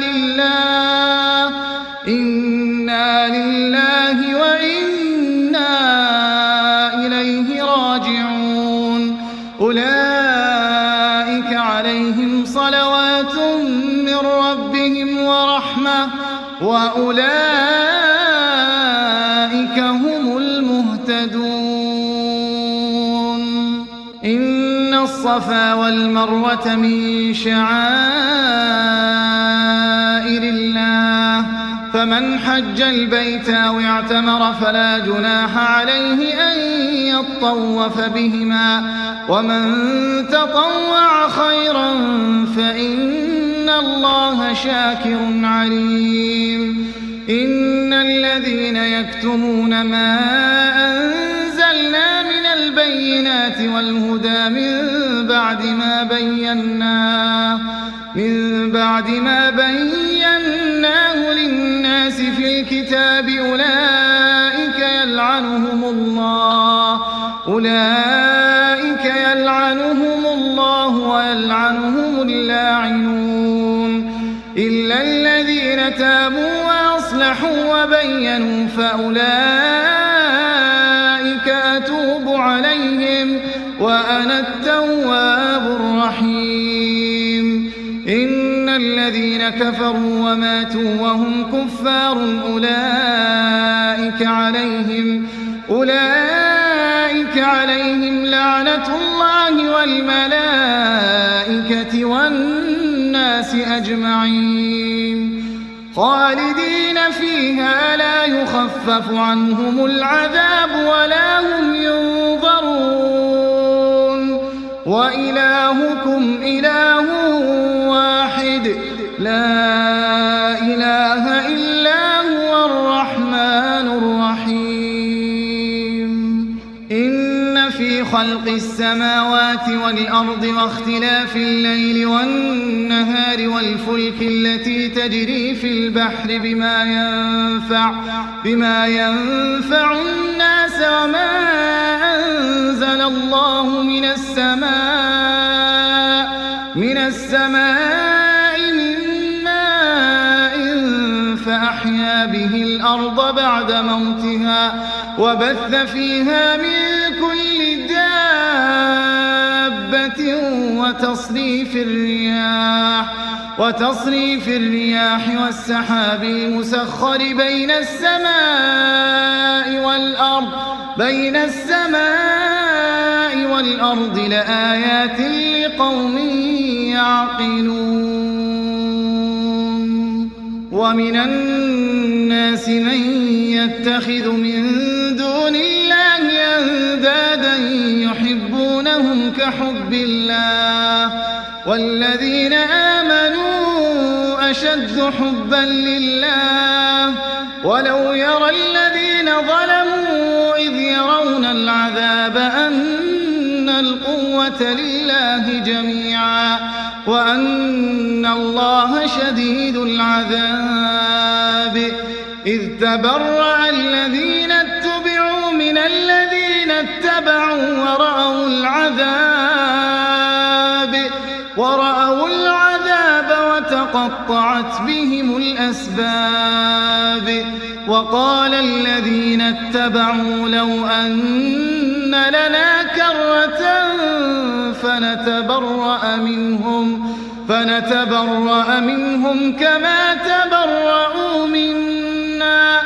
لله وإنا إليه راجعون أولئك عليهم صلوات من ربهم ورحمة وأولئك هم المهتدون إن الصفا والمروة من شعائر الله فمن حج البيت أو اعتمر فلا جناح عليه أن يطوف بهما ومن تطوع خيرا فإن الله شاكر عليم إن الذين يكتمون ما أنزلنا من البينات والهدى من بعد ما بيناه للناس في الكتاب أولئك يلعنهم الله ويلعنهم اللاعنون إلا الذين تابوا وأصلحوا وبينوا فأولئك أتوب عليهم وأنا التواب الرحيم إن الذين كفروا وماتوا وهم كفار أولئك عليهم لعنة الله والملائكة والناس أجمعين خالدين فيها لا يخفف عنهم العذاب ولا هم ينظرون وإلهكم إله واحد لا إله إلا هو الرحمن الرحيم إن في خلق السماوات والأرض واختلاف الليل والنهار والفلك التي تجري في البحر بما ينفع الناس وما أنزل الله من السماء من ماء فأحيا به الأرض بعد موتها وبث فيها من كل دابة وتصريف الرياح والسحاب المسخر بين السماء والأرض لآيات لقوم يعقلون ومن الناس من يتخذ من دون الله أندادا يحبونهم كحب الله والذين آمنوا أشد حبا لله ولو يرى الذين ظلموا إذ يرون العذاب أن القوة لله جميعا وأن الله شديد العذاب إذ تبرأ الذين اتبعوا من الذين اتبعوا ورأوا العذاب وتقطعت بهم الأسباب وقال الذين اتبعوا لو أن لنا كرة فنتبرأ منهم كما تبرأوا منا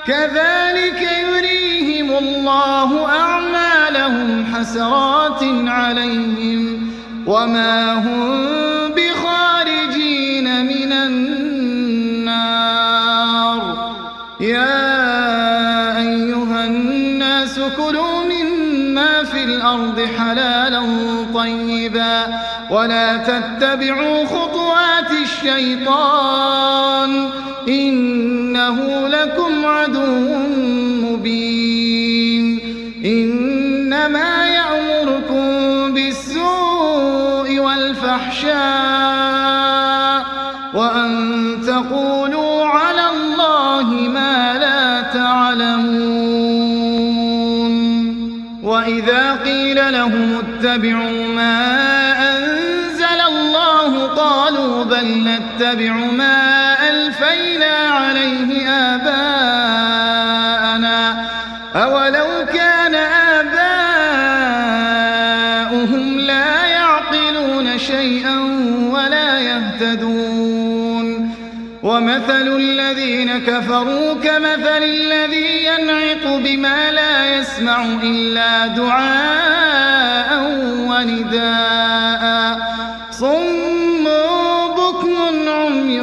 كذلك يريهم الله أعمالهم حسرات عليهم وما هم بخارجين من النار يا أيها الناس كلوا مما في الأرض حلالا طيبا ولا تتبعوا خطوات الشيطان إنه لكم عدو مبين إنما يأمركم بالسوء والفحشاء وأن تقولوا على الله ما لا تعلمون وإذا قيل لهم اتبعوا ما أنزل الله قالوا بل نتبع ما ألفينا عليه آباءنا أولو كان آباؤهم لا يعقلون شيئا ولا يهتدون ومثل الذين كفروا كمثل الذي ينعق بما لا يسمع إلا دعاء ونداء صم بكم عمي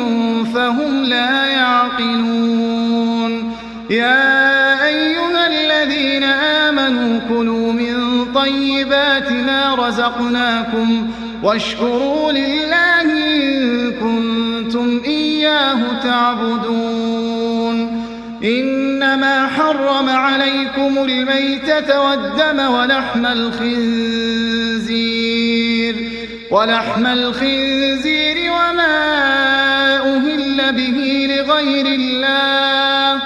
فهم لا يعقلون يا أيها الذين آمنوا كلوا من طيبات ما رزقناكم واشكروا لله إن كنتم إياه تعبدون إنما حرم عليكم الميتة والدم ولحم الخنزير وما أهل به لغير الله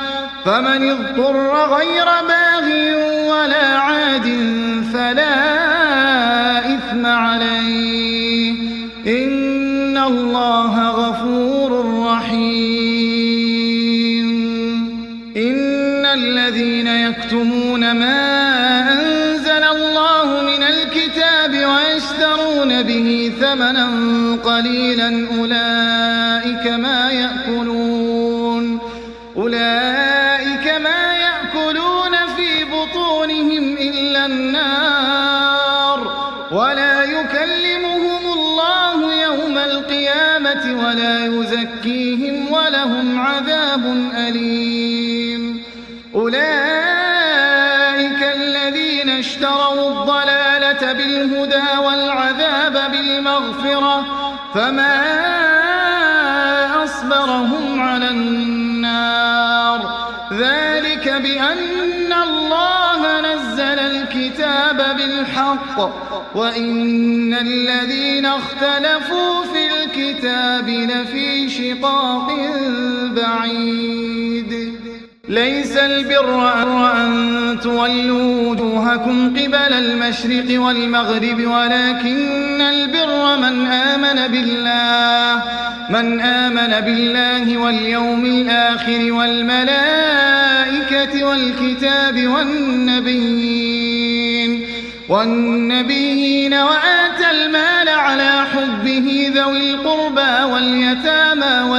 فمن اضطر غير باغ ولا عاد فلا إثم عليه إن الله غفور رحيم إن الذين يكتمون ما أنزل الله من الكتاب ويشترون به ثمنا قليلا أولئك ما يأكلون في بطونهم إلا النار ولا يكلمهم الله يوم القيامة ولا يزكيهم ولهم عذاب أليم أولئك الذين اشتروا الضلالة بالهدى والعذاب بالمغفرة فما أصبرهم على النار ذلك بأن الله نزل الكتاب بالحق وإن الذين اختلفوا في الكتاب لفي شقاق بعيد ليس البر أن تولوا وجوهكم قبل المشرق والمغرب ولكن البر من آمن بالله واليوم الآخر والملائكة والكتاب والنبيين وآتى المال على حبه ذوي القربى واليتامى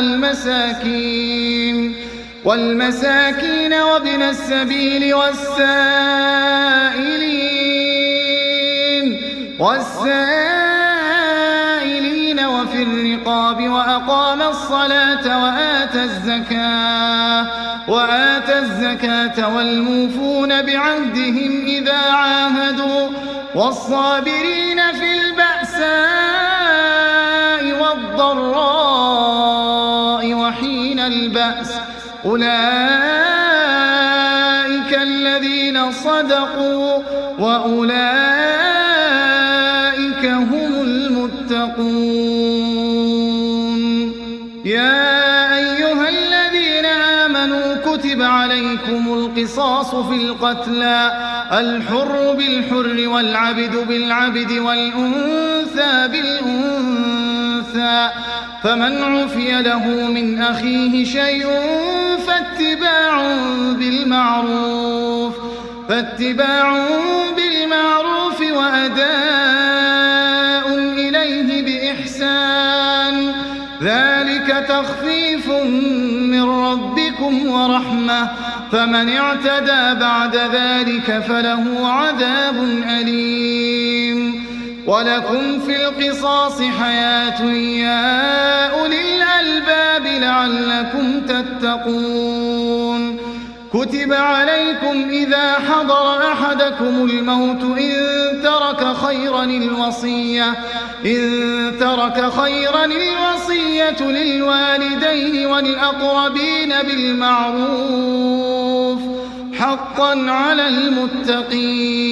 والمساكين وابن السبيل والسائلين وفي الرقاب وأقام الصلاة وآتى الزكاة والموفون بعهدهم إذا عاهدوا والصابرين في البأساء والضراء وحين البأس أولئك الذين صدقوا وأولئك هم المتقون يا أيها الذين آمنوا كتب عليكم القصاص في القتلى الحر بالحر والعبد بالعبد والأنثى بالأنثى فمن عفي له من أخيه شيء فاتباع بالمعروف وأداء إليه بإحسان ذلك تخفيف من ربكم ورحمة فمن اعتدى بعد ذلك فله عذاب أليم ولكم في القصاص حياة يا أولي الألباب لعلكم تتقون كتب عليكم إذا حضر أحدكم الموت إن ترك خيرا الوصية للوالدين والأقربين بالمعروف حقا على المتقين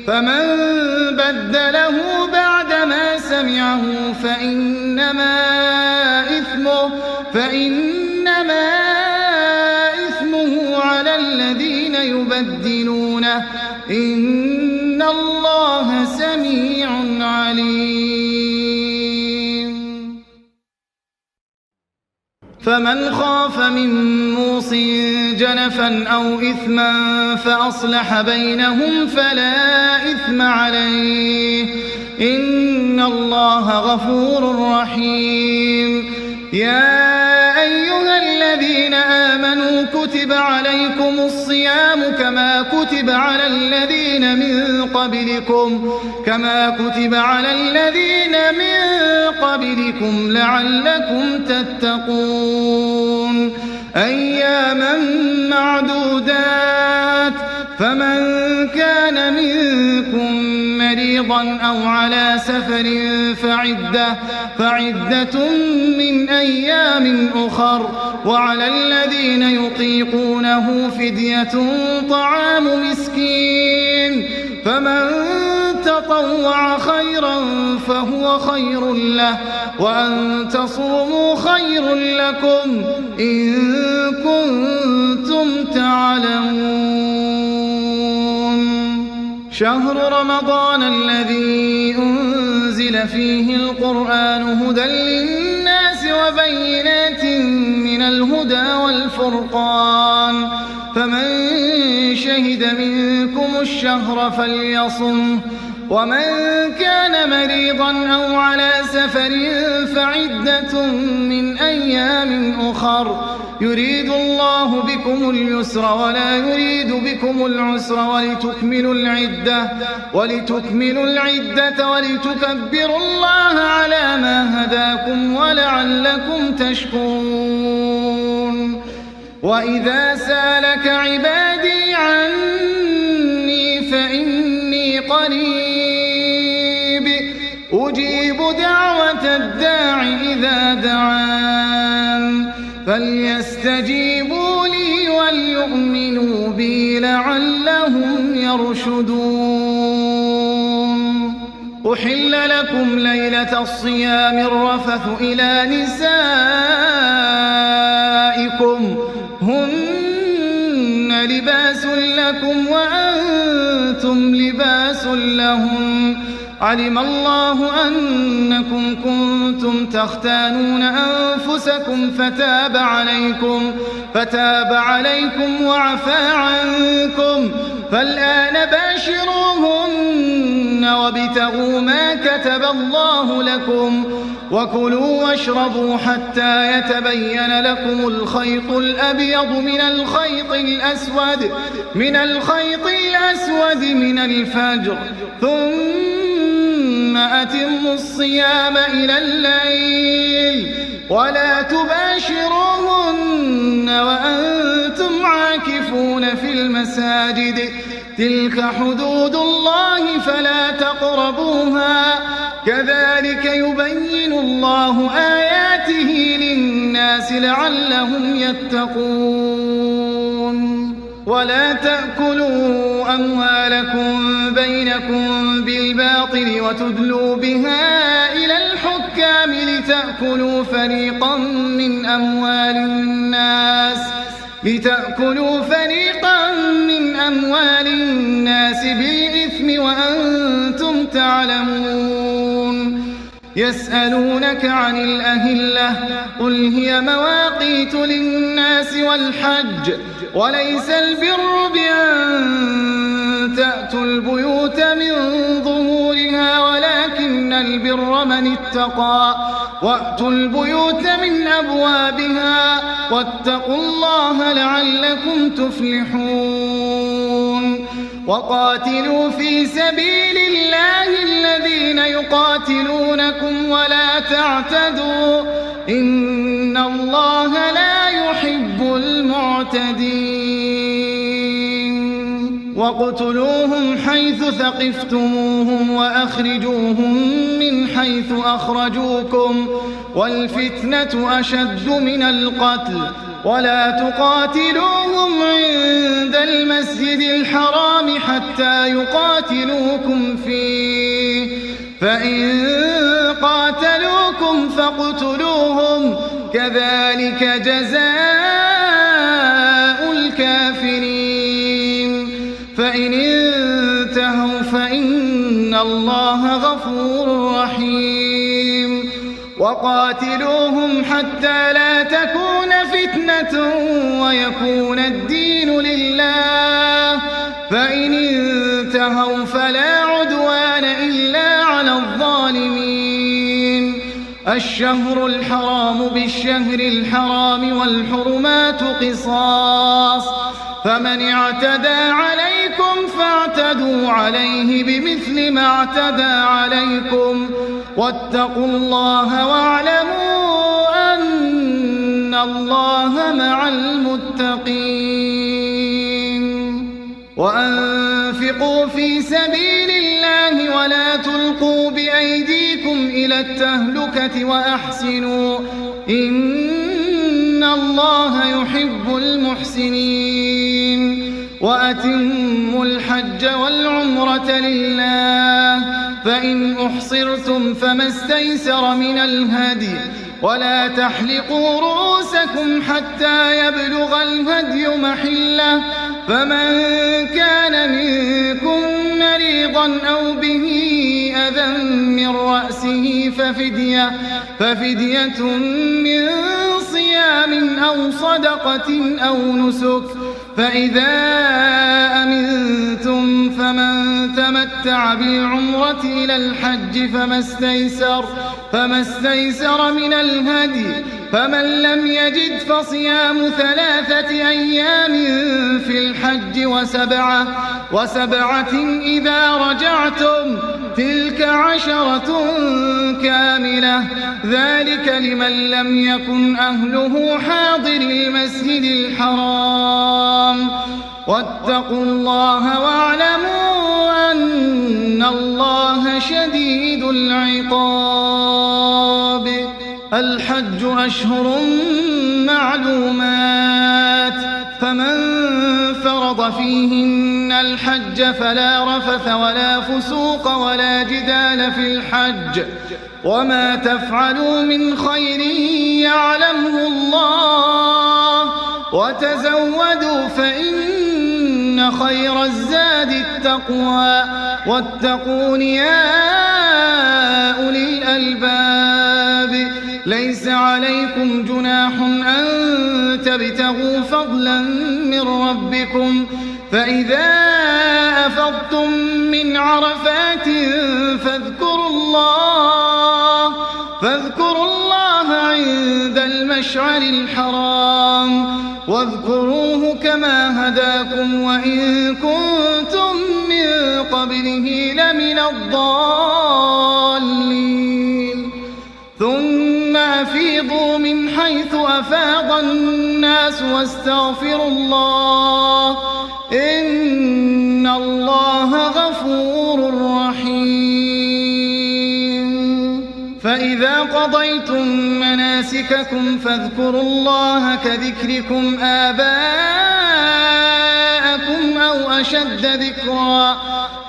فمن بدله بعدما سمعه فإنما إثمه على الذين يبدلونه إن الله سميع عليم. فمن خاف من موص جنفا أو إثما فأصلح بينهم فلا إثم عليه إن الله غفور رحيم. يا أيها الذين آمنوا كتب عليكم الصيام كما كتب على الذين من قبلكم لعلكم تتقون. أياما معدودات فمن كان منكم مريضا أو على سفر فعدة من أيام أخر وعلى الذين يطيقونه فدية طعام مسكين فمن تطوع خيرا فهو خير له وأن تصوموا خير لكم إن كنتم تعلمون. شهر رمضان الذي أنزل فيه القرآن هدى للناس وبينات من الهدى والفرقان فمن شهد منكم الشهر فليصمه ومن كان مريضا أو على سفر فعدة من أيام أخر يريد الله بكم اليسر ولا يريد بكم العسر ولتكملوا العدة ولتكبروا الله على ما هداكم ولعلكم تشكرون. وإذا سالك عبادي عني فإني قريب أجيب دعوة الداع إذا دعان فليستجيبوا لي وليؤمنوا بي لعلهم يرشدون. أحل لكم ليلة الصيام الرفث إلى نسائكم هن لباس لكم وأنتم لباس لهم علم الله أنكم كنتم تختانون أنفسكم فتاب عليكم وعفى عنكم فالآن باشروهن وابتغوا ما كتب الله لكم وكلوا واشربوا حتى يتبين لكم الخيط الأبيض من الخيط الأسود من الفجر ثم أتموا الصيام إلى الليل ولا تباشروهن وأنتم عاكفون في المساجد تلك حدود الله فلا تقربوها كذلك يبين الله آياته للناس لعلهم يتقون. ولا تأكلوا أموالكم بينكم بالباطل وتدلوا بها إلى الحكام لتأكلوا فريقا من أموال الناس بالإثم وأنتم تعلمون. يسألونك عن الأهلة قل هي مواقيت للناس والحج وليس البر بأن تأتوا البيوت من ظهورها ولكن البر من اتقى وأتوا البيوت من أبوابها واتقوا الله لعلكم تفلحون. وقاتلوا في سبيل الله الذين يقاتلونكم ولا تعتدوا إن الله لا يحب المعتدين. واقتلوهم حيث ثقفتموهم وأخرجوهم من حيث أخرجوكم والفتنة أشد من القتل ولا تقاتلوهم عند المسجد الحرام حتى يقاتلوكم فيه فإن قاتلوكم فاقتلوهم كذلك جزاء الكافرين. فإن الله غفور رحيم وقاتلوهم حتى لا تكون فتنة ويكون الدين لله فإن انتهوا فلا عدوان إلا على الظالمين الشهر الحرام بالشهر الحرام والحرمات قصاص فمن اعتدى عليكم فاعتدوا عليه بمثل ما اعتدى عليكم واتقوا الله واعلموا أن الله مع المتقين وأنفقوا في سبيل الله ولا تلقوا بأيديكم إلى التهلكة وأحسنوا إن الله يحب المحسنين وأتموا الحج والعمرة لله فإن أحصرتم فما استيسر من الهدي ولا تحلقوا رؤوسكم حتى يبلغ الهدي محله فمن كان منكم مريضا أو به أذى من رأسه ففدية من صيام أو صدقة أو نسك فإذا أمنتم فمن تمتع بالعمرة إلى الحج فما استيسر من الهدي فمن لم يجد فصيام 3 أيام في الحج وسبعة إذا رجعتم تلك 10 كاملة ذلك لمن لم يكن أهله حاضر المسجد الحرام واتقوا الله واعلموا أن الله شديد العقاب الحج أشهر معلومات فمن فرض فيهن الحج فلا رفث ولا فسوق ولا جدال في الحج وما تفعلوا من خير يعلمه الله وتزودوا فإن خير الزاد التقوى واتقون يا أولي الألباب ليس عليكم جناح أن تبتغوا فضلا من ربكم فإذا أفضتم من عرفات فاذكروا الله عند المشعر الحرام واذكروه كما هداكم وإن كنتم من قبله لمن الضالين ثم أفيضوا من حيث أفاض الناس واستغفروا الله إن الله غفور رحيم فإذا قضيتم مناسككم فاذكروا الله كذكركم آباءكم أو أشد ذكرا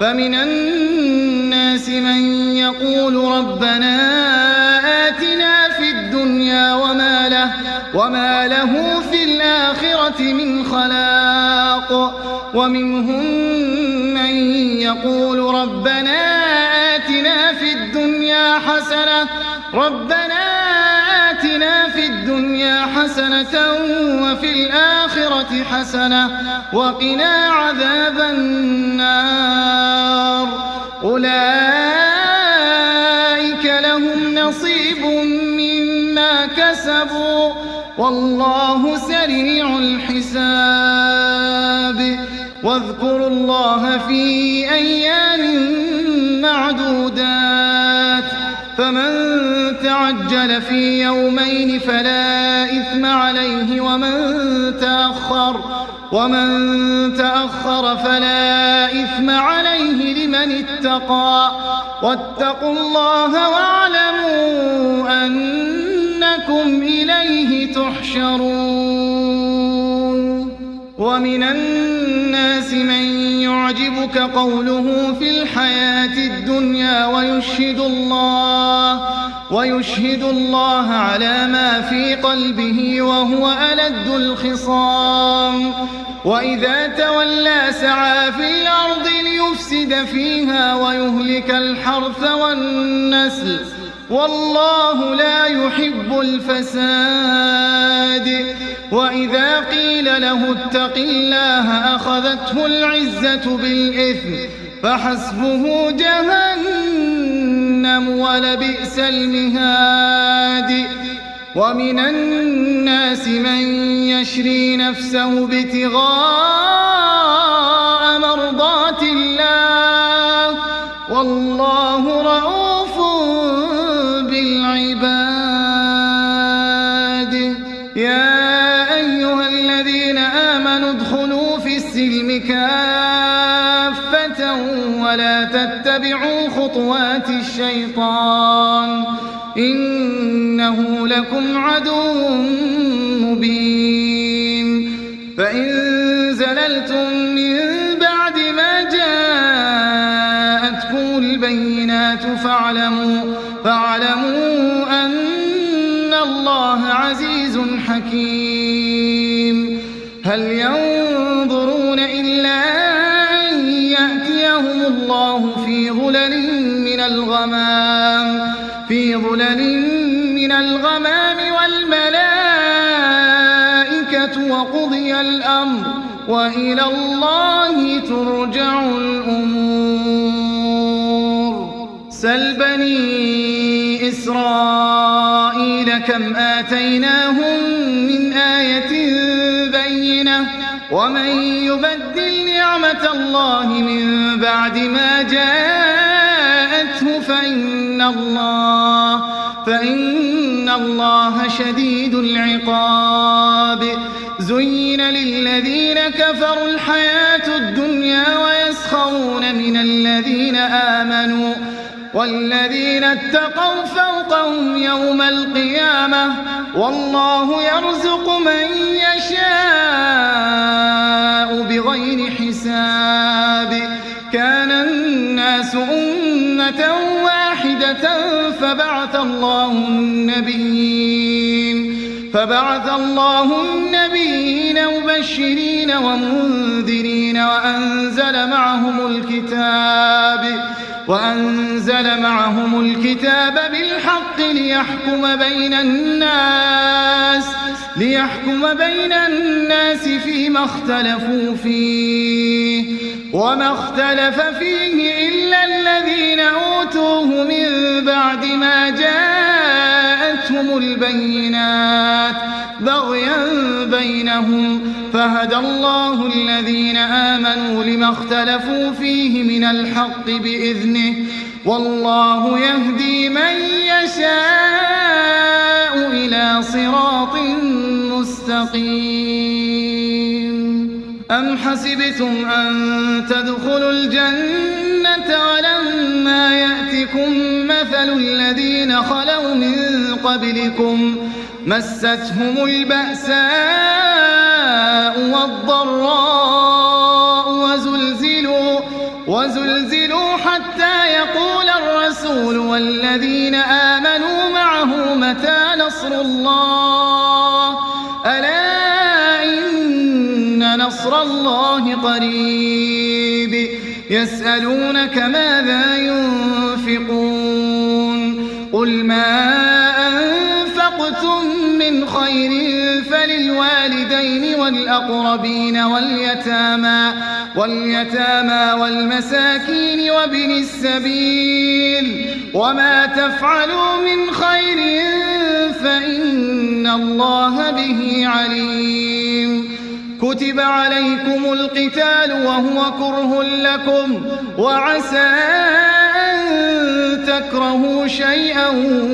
فمن الناس من يقول ربنا آتنا في الدنيا وما له في الآخرة من خلاق ومنهم من يقول ربنا آتنا في الدنيا حسنة وفي الآخرة حسنة وقنا عذاب النار أولئك لهم نصيب مما كسبوا والله سريع الحساب واذكروا الله في أيام معدودات فمن تعجل في يومين فلا إثم عليه ومن تأخر فلا إثم عليه لمن اتقى واتقوا الله واعلموا أنكم إليه تحشرون ومن الناس من يعجبك قوله في الحياة الدنيا ويشهد الله على ما في قلبه وهو ألد الخصام وإذا تولى سعى في الأرض ليفسد فيها ويهلك الحرث والنسل والله لا يحب الفساد وإذا قيل له اتق الله أخذته العزة بالإثم فحسبه جهنم ولبئس المهاد ومن الناس من يشري نفسه ابتغاء مرضات الله والله رؤوف بالعباد يا أيها الذين آمنوا ادخلوا في السلم كافة ولا تتبعوا خطوات الشيطان إنه لكم عدو مبين فإن زللتم من بعد ما جاءتكم البينات فاعلموا أن الله عزيز حكيم هل ينظرون إلا أن يأتيهم الله في ظلل من الغمام والملائكة وقضي الأمر وإلى الله ترجع الأمور سل بني إسرائيل كم آتيناهم من آية بينة ومن يبدل نعمة الله من بعد ما جاءته فإن الله شديد العقاب زين للذين كفروا الحياة الدنيا ويسخرون من الذين آمنوا والذين اتقوا فوقهم يوم القيامة والله يرزق من يشاء بغير حساب كان الناس أمة واحدة فبعث الله النبيين مبشرين ومنذرين وأنزل معهم الكتاب بالحق ليحكم بين الناس فيما اختلفوا فيه وما اختلف فيه إلا الذين أوتوه من بعد ما جاءتهم البينات بغيا بينهم فهدى الله الذين آمنوا لما اختلفوا فيه من الحق بإذنه والله يهدي من يشاء إلى صراط مستقيم أم حسبتم أن تدخلوا الجنة ولما يأتكم مثل الذين خلوا من قبلكم مستهم البأساء والضراء وزلزلوا حتى يقول الرسول والذين آمنوا معه متى نصر الله ألا إن نصر الله قريب يسألونك ماذا ينفقون قل ما أنفقتم من خير فللوالدين والأقربين واليتامى والمساكين وابن السبيل وما تفعلوا من خير فإن الله به عليم كتب عليكم القتال وهو كره لكم وعسى أن تكرهوا شيئا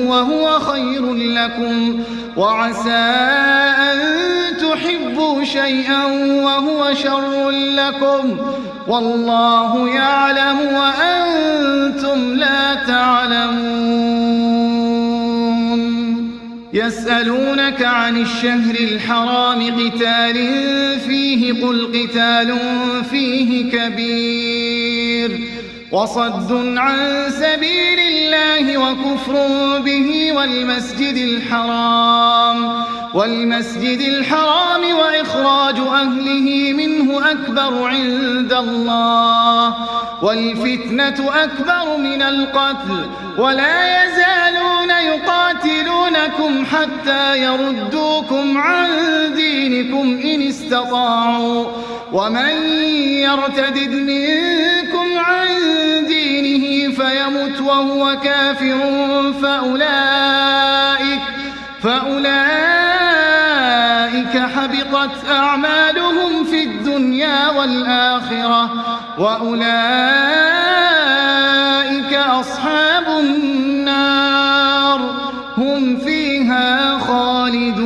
وهو خير لكم وعسى أن تحبوا شيئا وهو شر لكم والله يعلم وأنتم لا تعلمون يسألونك عن الشهر الحرام قتال فيه قل قتال فيه كبير وصد عن سبيل الله وكفر به والمسجد الحرام وإخراج أهله منه أكبر عند الله والفتنة أكبر من القتل ولا يزالون يقاتلونكم حتى يردوكم عن دينكم إن استطاعوا ومن يرتدد منكم عن دينه فيمت وهو كافر فأولئك حبطت أعمالهم في الدنيا والآخرة وأولئك أصحاب النار هم فيها خالدون.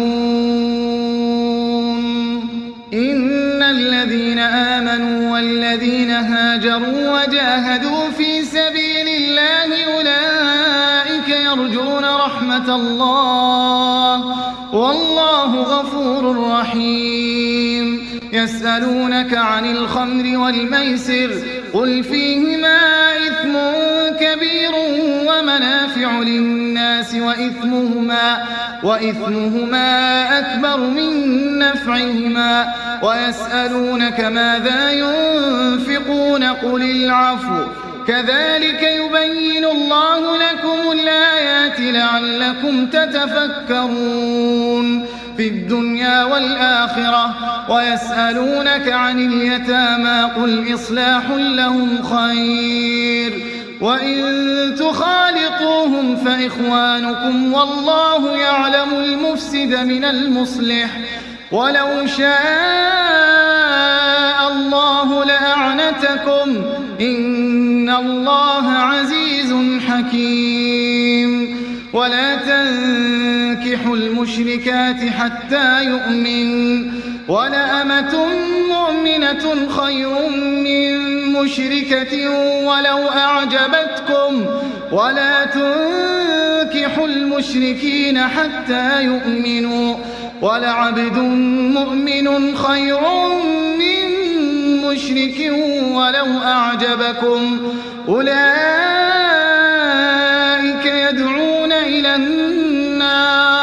إن الذين آمنوا والذين هاجروا وجاهدوا في سبيل الله أولئك يرجون رحمة الله والله غفور رحيم. يسألونك عن الخمر والميسر قل فيهما إثم كبير ومنافع للناس وإثمهما أكبر من نفعهما ويسألونك ماذا ينفقون قل العفو كذلك يبين الله لكم الآيات لعلكم تتفكرون في الدنيا والآخرة. ويسألونك عن اليتامى قل إصلاح لهم خير وإن تخالطوهم فإخوانكم والله يعلم المفسد من المصلح ولو شاء الله لأعنتكم إن الله عزيز حكيم. ولا تنكحوا المشركات حتى يؤمن ولأمة مؤمنة خير من مشركة ولو أعجبتكم ولا تنكحوا المشركين حتى يؤمنوا ولعبد مؤمن خير من مشرك ولو أعجبكم أولئك يدعون إلى النار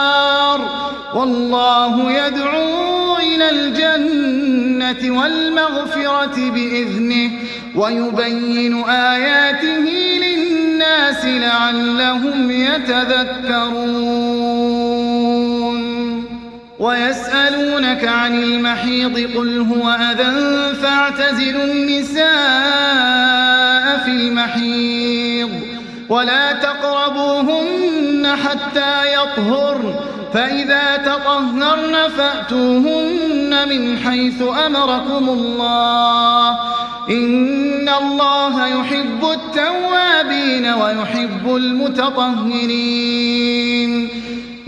والله يدعو إلى الجنة والمغفرة بإذنه ويبين آياته للناس لعلهم يتذكرون. ويسألونك عن المحيض قل هو أذى فاعتزلوا النساء في المحيض ولا تقربوهن حتى يطهرن فإذا تطهرن فأتوهن من حيث أمركم الله إن الله يحب التوابين ويحب المتطهرين.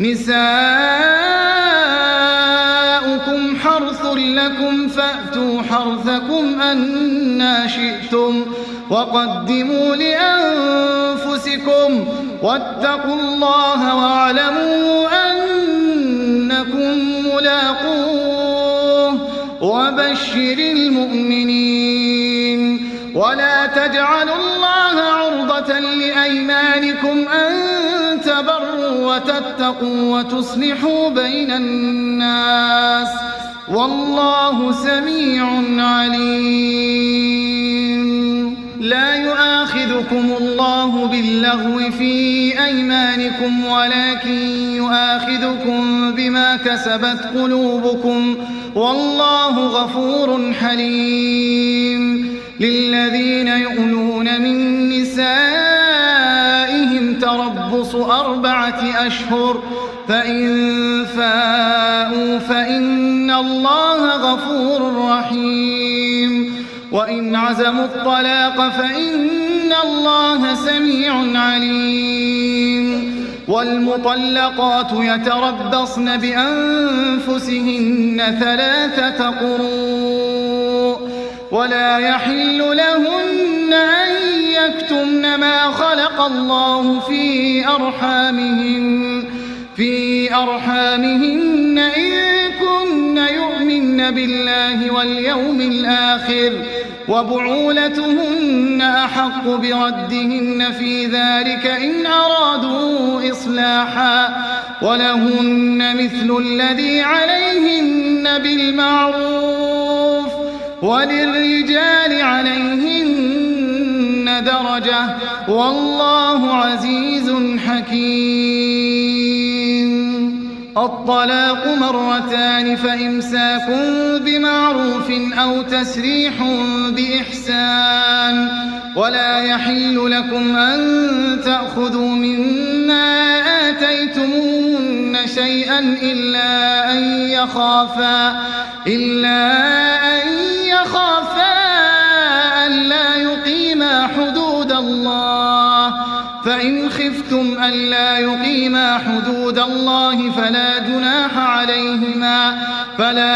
نساؤكم حرث لكم فأتوا حرثكم أنى شئتم وقدموا لأنفسكم واتقوا الله واعلموا أنكم ملاقوه وبشر المؤمنين. ولا تجعلوا الله عرضة لأيمانكم أن تبروا وتتقوا وتصلحوا بين الناس والله سميع عليم. لا يؤاخذكم الله باللغو في أيمانكم ولكن يؤاخذكم بما كسبت قلوبكم والله غفور حليم. للذين يؤلون من نسائهم تربص 4 أشهر فإن فاءوا فإن الله غفور رحيم. وإن عزموا الطلاق فإن الله سميع عليم. والمطلقات يتربصن بأنفسهن 3 قروء ولا يحل لهن أن يكتمن ما خلق الله في أرحامهن إن كن يؤمن بالله واليوم الآخر وبعولتهن أحق بردهن في ذلك إن أرادوا إصلاحا ولهن مثل الذي عليهن بالمعروف وللرجال عليهن درجة والله عزيز حكيم. الطلاق مرتان فإمساك بمعروف أو تسريح بإحسان ولا يحل لكم أن تأخذوا مما آتيتموهن شيئا إلا أن يخافا ألا يقيما حدود الله فإن خفتم ألا يقيما حدود الله فلا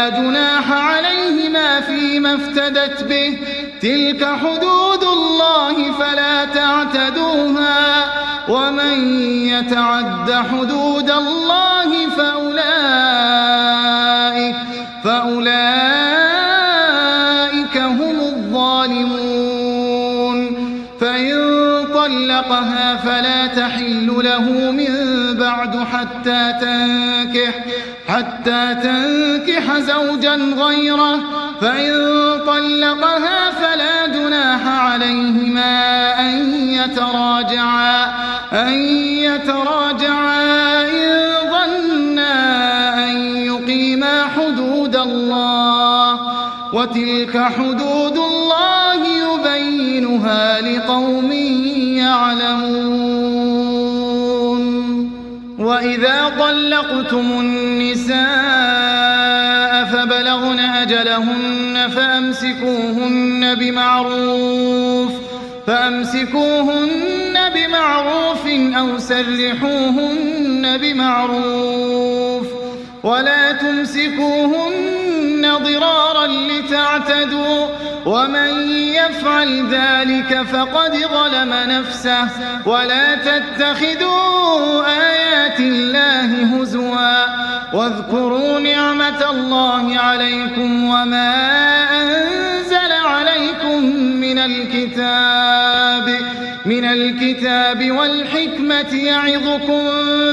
جناح عليهما فيما افتدت به تلك حدود الله فلا تعتدوها ومن يتعد حدود الله فأولئك هم الظالمون. فإن طلقها فلا تحل له من بعد حتى تنكح زوجا غيره فإن طلقها فلا جناح عليهما أن يتراجعا إن ظنا أن يقيما حدود الله وتلك حدود الله يبينها لقوم يعلمون. وإذا طلقتم النساء فبلغن أجلهن فأمسكوهن بمعروف أو سرحوهن بمعروف ولا تمسكوهن ضرارا لتعتدوا ومن يفعل ذلك فقد ظلم نفسه ولا تتخذوا آيات الله هزوا واذكروا نعمة الله عليكم وما أنزل عليكم من الكتاب والحكمة يعظكم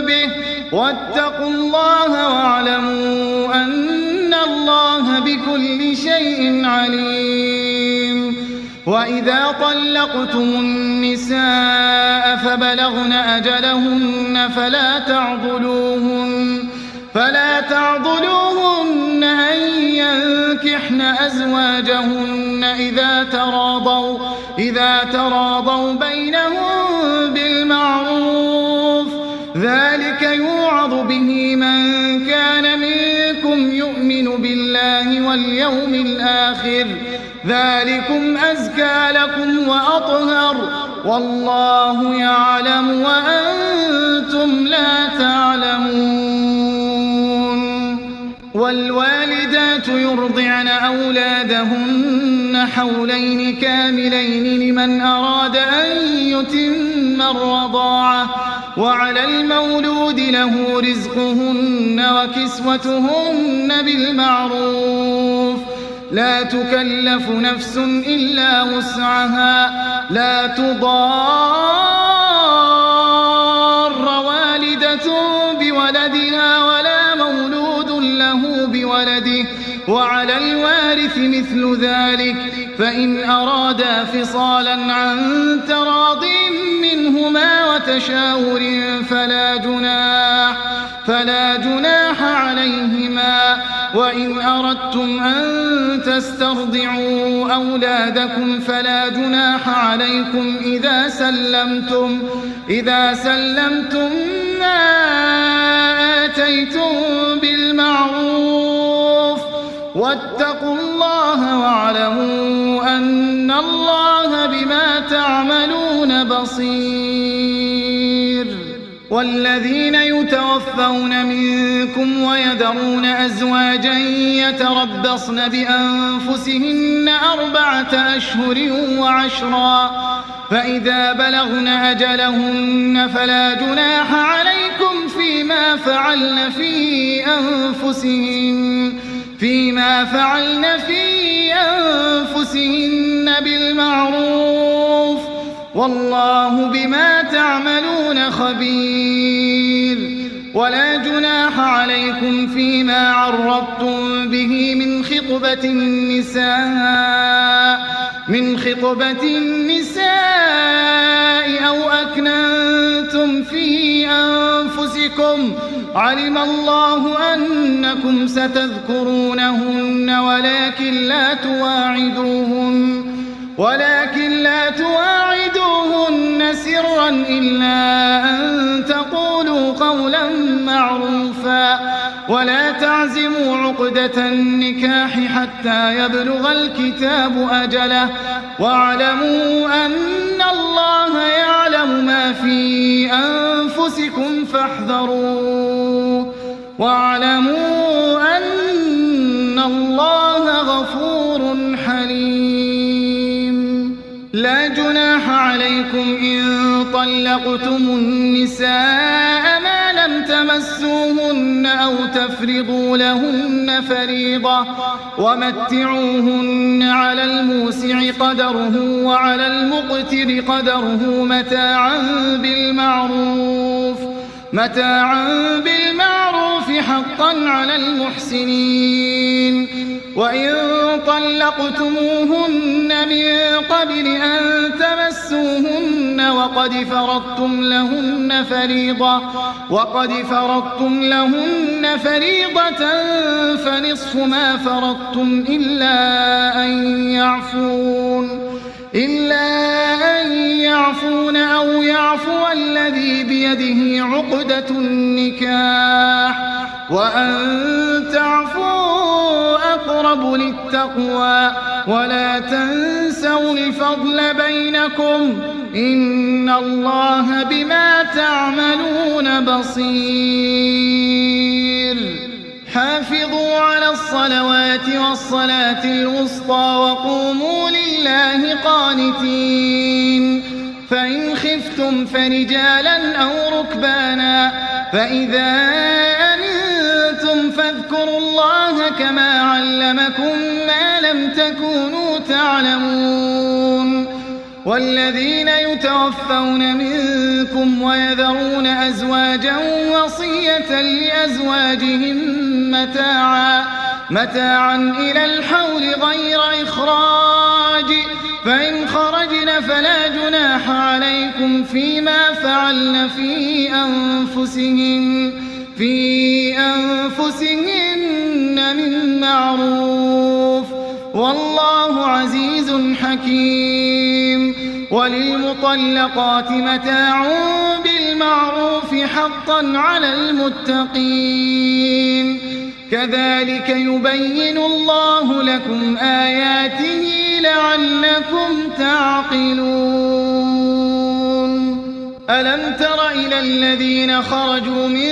به واتقوا الله واعلموا أن الله بكل شيء عليم. وإذا طلقتم النساء فبلغن أجلهن فلا تعضلوهن أن ينكحن أزواجهن إذا تراضوا بينهم بالمعروف ذلك يوعظ به من كان منكم يؤمن بالله واليوم الآخر ذلكم أزكى لكم وأطهر والله يعلم وأنتم لا تعلمون. والوالدات يرضعن أولادهن حولين كاملين لمن أراد أن يتم الرضاعة وعلى المولود له رزقهن وكسوتهن بالمعروف لا تكلف نفس إلا وسعها لا تضار والدة بولدها ولا مولود له بولده وعلى الوارث مثل ذلك فإن أرادا فصالا عن تراض منهما وتشاور فلا جناح عليهما. وإن أردتم أن تسترضعوا أولادكم فلا جناح عليكم إذا سلمتم ما آتيتم بالمعروف واتقوا الله واعلموا أن الله بما تعملون بصير. والذين يتوفون منكم ويذرون أزواجا يتربصن بأنفسهن 4 أشهر و10 فإذا بلغن أجلهن فلا جناح عليكم فيما فعلن في أنفسهن بالمعروف والله بما تعملون خبير. ولا جناح عليكم فيما عرضتم به من خطبة النساء أو أكننتم في أنفسكم علم الله أنكم ستذكرونهن ولكن لا تواعدوهن سرا إلا أن تقولوا قولا معروفا ولا تعزموا عقدة النكاح حتى يبلغ الكتاب أجله واعلموا أن الله يعلم ما في أنفسكم فاحذروه واعلموا أن الله غفور حليم. لا جناح عليكم إن طلقتم النساء ما لم تمسوهن أو تفرضوا لهن فريضة ومتعوهن على الموسع قدره وعلى المقتر قدره متاعا بالمعروف حقا على المحسنين. وإن طلقتموهن من قبل أن تمسوهن وقد فرضتم لهن فريضة فنصف ما فرضتم إلا أن يعفون أو يعفو الذي بيده عقدة النكاح وأن تعفوا أقرب للتقوى ولا تنسوا الفضل بينكم إن الله بما تعملون بصير. حافظوا على الصلوات والصلاة الوسطى وقوموا لله قانتين. فإن خفتم فرجالا أو ركبانا فإذا أمنتم فاذكروا الله كما علمكم ما لم تكونوا تعلمون. والذين يتوفون منكم ويذرون أزواجا وصية لأزواجهم متاعا إلى الحول غير إخراج فإن خرجن فلا جناح عليكم فيما فعلن في أنفسهن من معروف والله عزيز حكيم. وللمطلقات متاع بالمعروف حقا على المتقين. كذلك يبين الله لكم آياته لعلكم تعقلون. ألم تر إلى الذين خرجوا من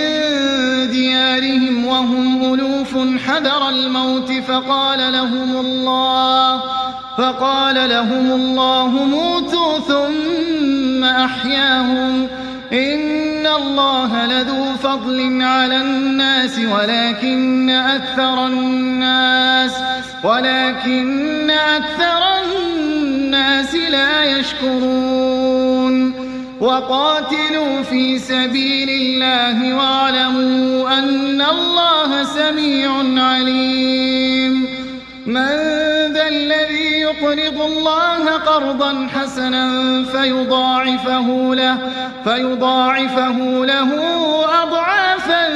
ديارهم وهم ألوف حذر الموت فقال لهم الله موتوا ثم أحياهم إن الله لذو فضل على الناس ولكن أكثر الناس لا يشكرون. وقاتلوا في سبيل الله واعلموا أن الله سميع عليم. من ذا الذي يقرض الله قرضا حسنا فيضاعفه له أضعافا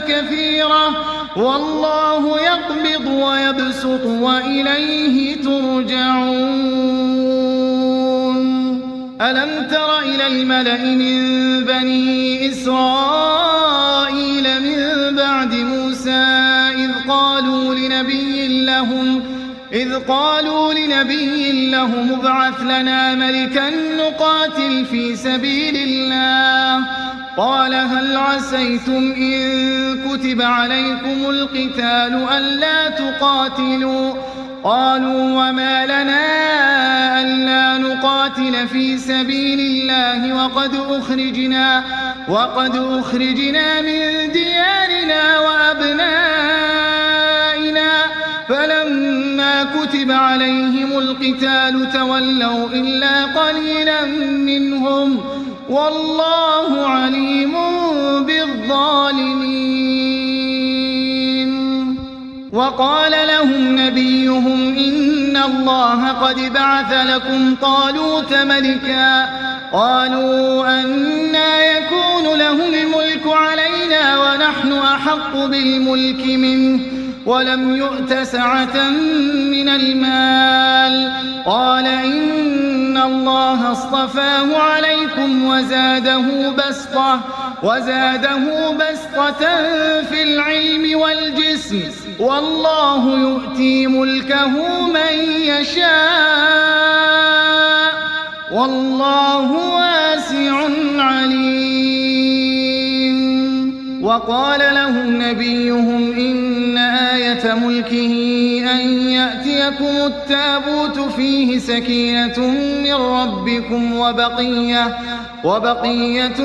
كثيرة والله يقبض ويبسط وإليه ترجعون. ألم تر إلى الملأ من بني إسرائيل من بعد موسى إذ قالوا لنبي لهم ابعث لنا ملكا نقاتل في سبيل الله قال هل عسيتم إن كتب عليكم القتال ألا تقاتلوا قالوا وما لنا ألا نقاتل في سبيل الله وقد أخرجنا من ديارنا وأبنائنا فلما فلما كتب عليهم القتال تولوا إلا قليلا منهم والله عليم بالظالمين. وقال لهم نبيهم إن الله قد بعث لكم طالوت ملكا قالوا أنى يكون له الملك علينا ونحن أحق بالملك منه ولم يؤت سعة من المال قال إن الله اصطفاه عليكم وزاده بسطة في العلم والجسم والله يؤتي ملكه من يشاء والله واسع عليم. وقال لهم نبيهم إن آية ملكه أن يأتيكم التابوت فيه سكينة من ربكم وبقية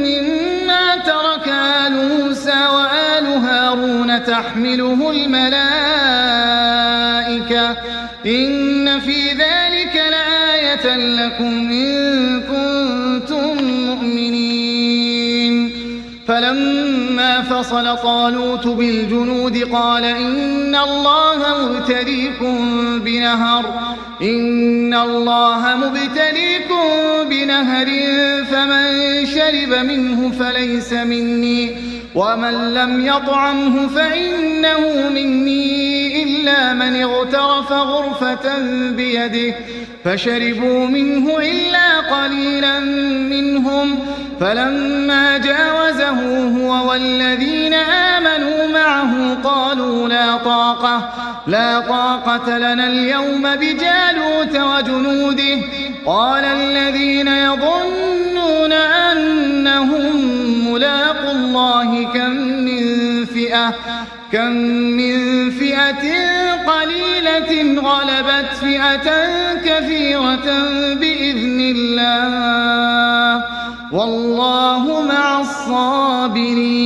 مما ترك آل موسى وآل هارون تحمله الملائكة إن في ذلك لآية لكم إن كنتم مؤمنين. فلما فصل طالوت بالجنود قال إن الله مبتليكم بنهر فمن شرب منه فليس مني ومن لم يطعمه فإنه مني إلا من اغترف غرفة بيده فشربوا منه إلا قليلا منهم فلما جاوزه هو والذين آمنوا معه قالوا لا طاقة لنا اليوم بجالوت وجنوده قال الذين يظنون أنهم ملاقوا الله كم من فئة قليلة غلبت فئة كثيرة بإذن الله والله مع الصابرين.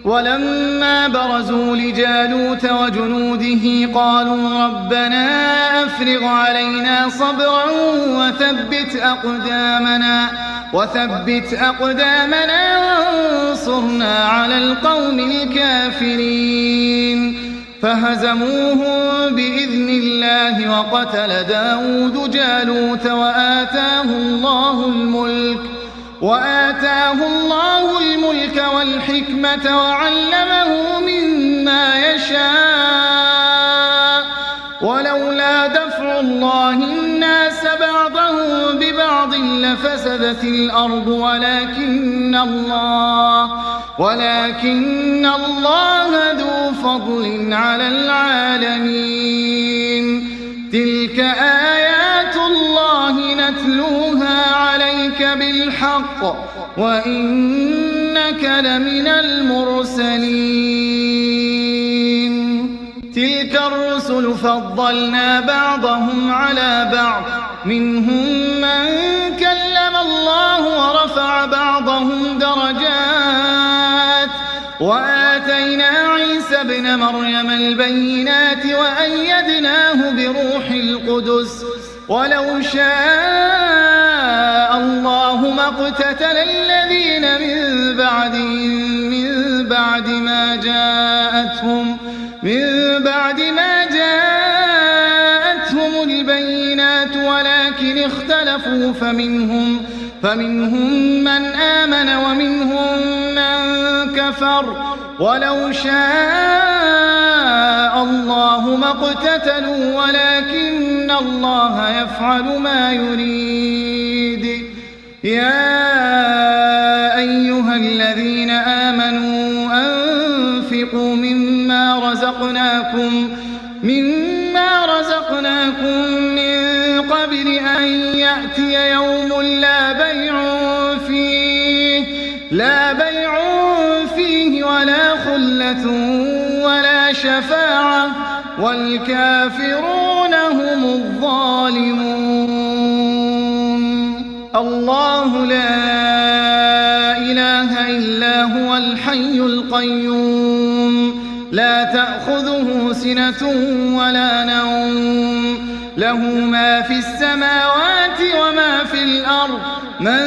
ولما برزوا لجالوت وجنوده قالوا ربنا أفرغ علينا صبرا وثبت أقدامنا وانصرنا على القوم الكافرين. فهزموهم بإذن الله وقتل داود جالوت وآتاه الله الملك والحكمة وعلمه مما يشاء ولولا دفع الله الناس بعضهم ببعض لفسدت الأرض ولكن الله ذو فضل على العالمين. تلك آيات الله نتلوها عليك بالحق وإنك لمن المرسلين. تلك الرسل فضلنا بعضهم على بعض منهم من كلم الله ورفع بعضهم درجات وآتينا عيسى ابن مريم البينات وأيدناه بروح القدس ولو شاء الله ما اقتتل الذين من بعد ما جاءتهم البينات ولكن اختلفوا فمنهم من آمن ومنهم من كفر ولو شاء الله ما اقتتلوا ولكن الله يفعل ما يريد. يا أيها الذين آمنوا أنفقوا مما رزقناكم من قبل أن يأتي يوم لا بيع فيه ولا خلة ولا شفاعة والكافرون هم الظالمون. الله لا إله إلا هو الحي القيوم لا تأخذه سِنَةٌ وَلَا نَوْمٌ لَهُ مَا فِي السَّمَاوَاتِ وَمَا فِي الْأَرْضِ مَنْ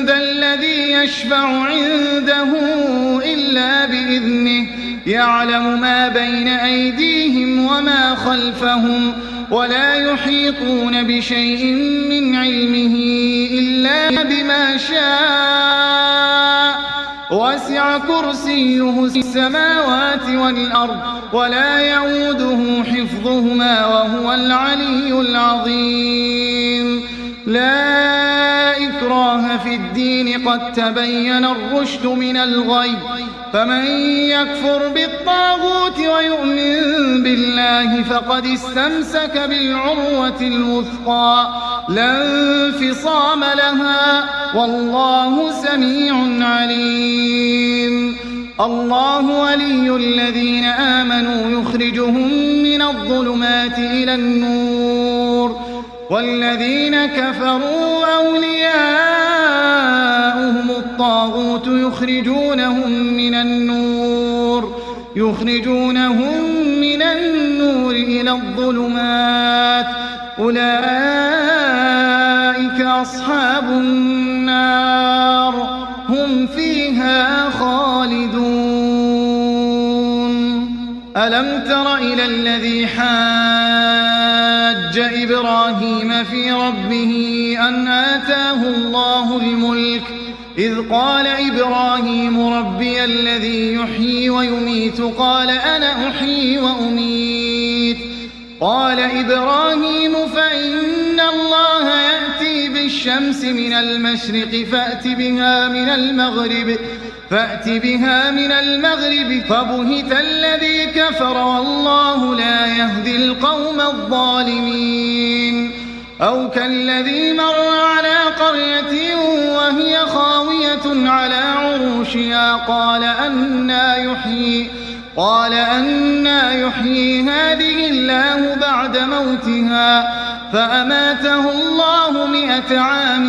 ذَا الَّذِي يَشْفَعُ عِنْدَهُ إِلَّا بِإِذْنِهِ يَعْلَمُ مَا بَيْنَ أَيْدِيهِمْ وَمَا خَلْفَهُمْ وَلَا يُحِيطُونَ بِشَيْءٍ مِّنْ عِلْمِهِ إِلَّا بِمَا شَاءَ وَسِعَ كُرْسِيُّهُ السَّمَاوَاتِ وَالْأَرْضَ وَلَا يَئُودُهُ حِفْظُهُمَا وَهُوَ الْعَلِيُّ الْعَظِيمُ لَا إِكْرَاهَ فِي الدِّينِ قَدْ تَبَيَّنَ الرُّشْدُ مِنَ الْغَيِّ فمن يكفر بالطاغوت ويؤمن بالله فقد استمسك بالعروة الوثقى لا انفصام لها والله سميع عليم الله ولي الذين آمنوا يخرجهم من الظلمات إلى النور والذين كفروا أولياؤهم الطاغوت يخرجونهم من النور إلى الظلمات أولئك أصحاب النار هم فيها خالدون ألم تر إلى الذي حاج إبراهيم في ربه أن آتاه الله الملك إذ قال إبراهيم ربي الذي يحيي ويميت قال أنا أحيي وأميت قال إبراهيم فإن الله يأتي بالشمس من المشرق فأت بها من المغرب فبهت الذي كفر والله لا يهدي القوم الظالمين أو كالذي مر على قرية وهي خاوية على عروشها قال أنى يحيي هذه الله بعد موتها فأماته الله 100 عام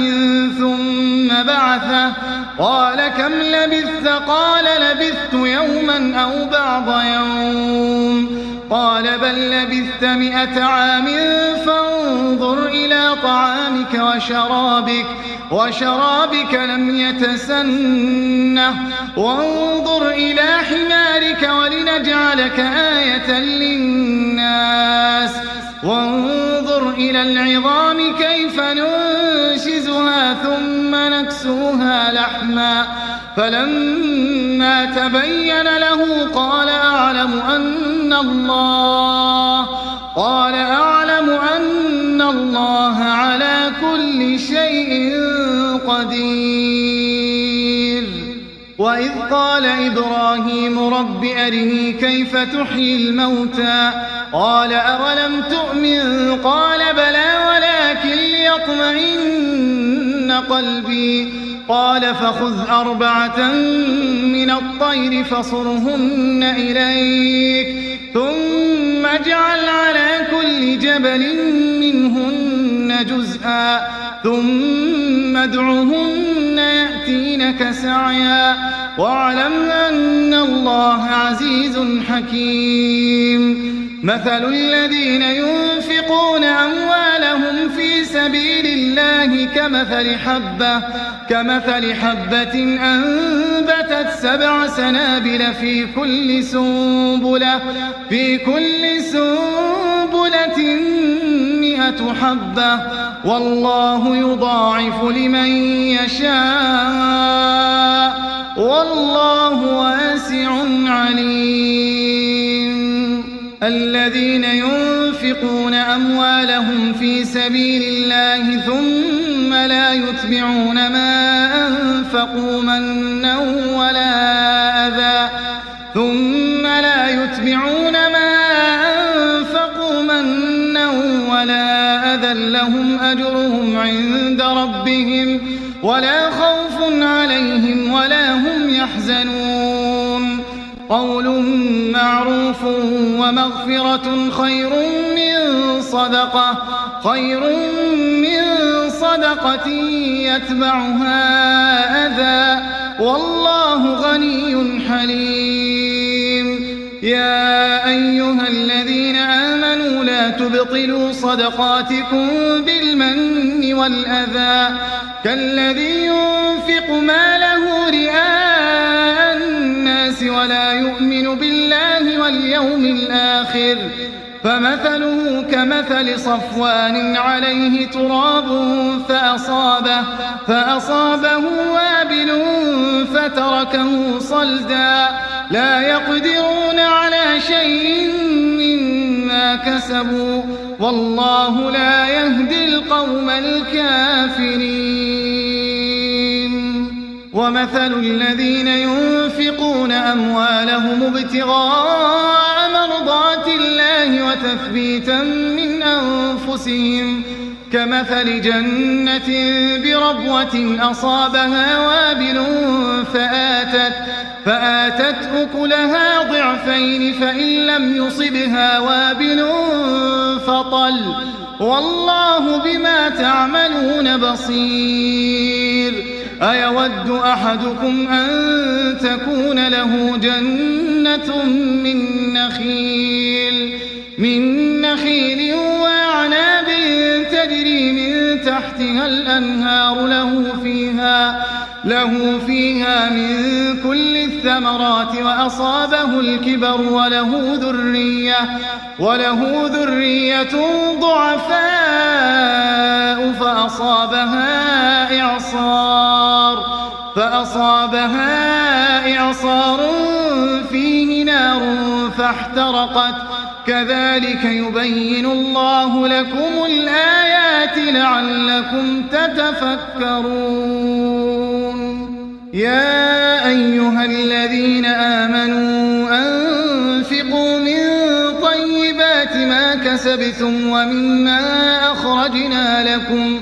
ثم بعثه قال كم لبثت قال لبثت يوما أو بعض يوم قال بل لبثت 100 عام فانظر إلى طعامك وشرابك لم يتسنه وانظر إلى حمارك ولنجعلك آية للناس وانظر إلى العظام كيف ننشزها ثم نكسوها لحما فلما تبين له قال أعلم أن الله على كل شيء قدير وإذ قال إبراهيم رب أرني كيف تحيي الموتى قال أولم تؤمن قال بلى ولكن ليطمئن قلبي قال فخذ 4 من الطير فصرهن إليك ثم اجعل على كل جبل منهن جزءا ثم ادعهن يأتينك سعيا واعلم أن الله عزيز حكيم مثل الذين ينفقون أموالهم في سبيل الله كمثل حبة أنبتت 7 سنابل في كل سنبلة 100 حبة والله يضاعف لمن يشاء والله واسع عليم الذين ينفقون أموالهم في سبيل الله ثم لا يتبعون ما أنفقوا منا ولا أذى لهم أجرهم عند ربهم ولا خوف عليهم ولا هم يحزنون قول معروف ومغفرة خير من صدقة يتبعها أذى والله غني حليم يا أيها الذين الذين آمنوا لا تبطلوا صدقاتكم بالمن والأذى كالذي ينفق ماله رئاء الناس ولا يؤمن بالله واليوم الآخر فمثله كمثل صفوان عليه تراب فأصابه وابل فتركه صلدا لا يقدرون على شيء مما كسبوا والله لا يهدي القوم الكافرين ومثل الذين ينفقون أموالهم ابتغاء مرضات الله وتثبيتا من أنفسهم كمثل جنة بربوة أصابها وابل فآتت أكلها ضعفين فإن لم يصبها وابل فطل والله بما تعملون بصير أيود أحدكم أن تكون له جنة من نخيل وأعناب تجري من تحتها الأنهار له فيها من كل الثمرات وأصابه الكبر وله ذرية ضعفاء فأصابها إعصار فيه نار فاحترقت كذلك يبين الله لكم الآيات لعلكم تتفكرون يا أيها الذين آمنوا أنفقوا من طيبات ما كسبتم ومما أخرجنا لكم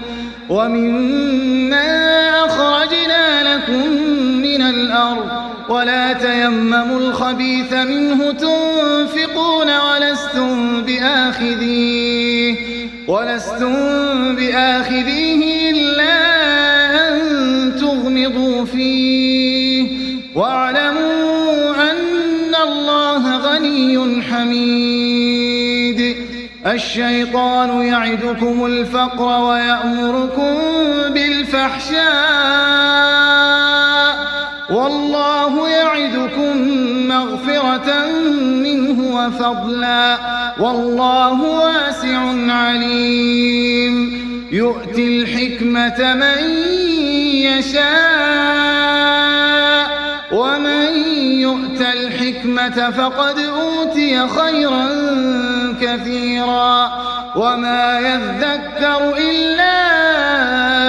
من الأرض ولا تيمموا الخبيث منه تنفقون ولستم بآخذيه إلا أن تغمضوا فيه واعلموا أن الله غني حميد الشيطان يعدكم الفقر ويأمركم بالفحشاء والله يعدكم مغفرة منه وفضلا والله واسع عليم يؤتي الحكمة من يشاء ومن يؤت الحكمة فقد أوتي خيرا كثيرا وما يذكر إلا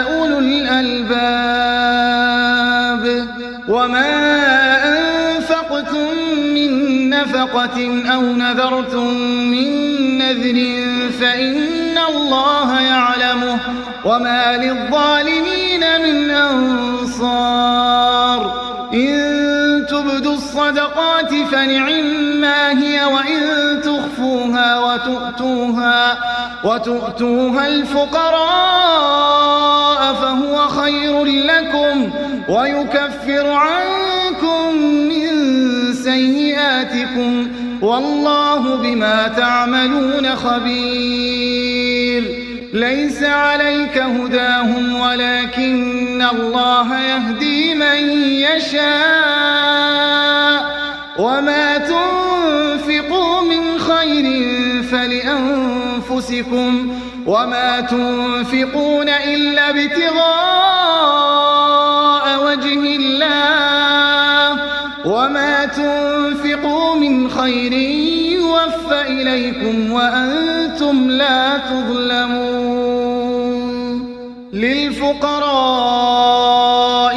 أولو الألباب وما أنفقتم من نفقة أو نذرتم من نذر فإن الله يعلمه وما للظالمين من أنصار إن تبدوا الصدقات فنعما هي وإن تخفوها وتؤتوها الفقراء فهو خير لكم ويكفر عنكم من سيئاتكم والله بما تعملون خبير ليس عليك هداهم ولكن الله يهدي من يشاء وما تنفقوا من خير فلأنفسكم وما تنفقون إلا ابتغاء وجه الله وما تنفقوا من خير يوفى إليكم وأنتم لا تظلمون للفقراء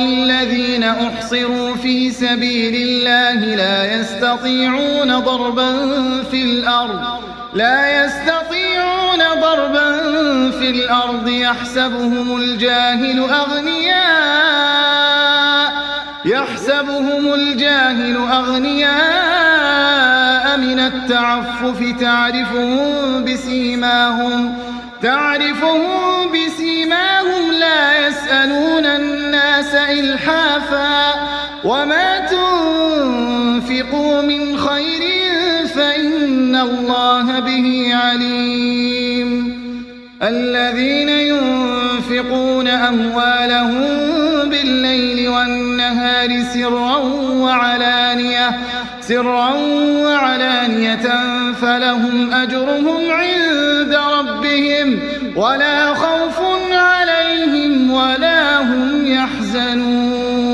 الذين أحصروا في سبيل الله لا يستطيعون ضربا في الأرض يحسبهم الجاهل أغنياء من التعفف تعرفهم بسيماهم لا يسألون الناس إلحافا وما تنفقوا من خير فإن إن الله به عليم. الذين ينفقون أموالهم بالليل والنهار سرا وعلانية فلهم أجرهم عند ربهم ولا خوف عليهم ولا هم يحزنون.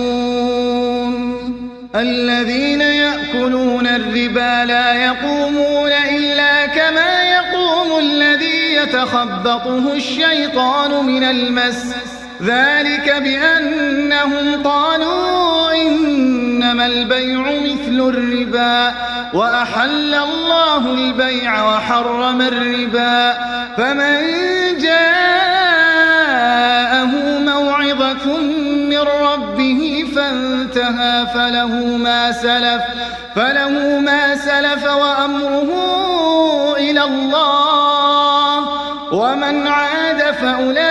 الذين يأكلون الربا لا يقومون إلا كما يقوم الذي يتخبطه الشيطان من المس، ذلك بأنهم قالوا إنما البيع مثل الربا وأحل الله البيع وحرم الربا، فمن جاءه موعظة من ربه فانتهى فله ما سلف وأمره إلى الله، ومن عاد فأولئك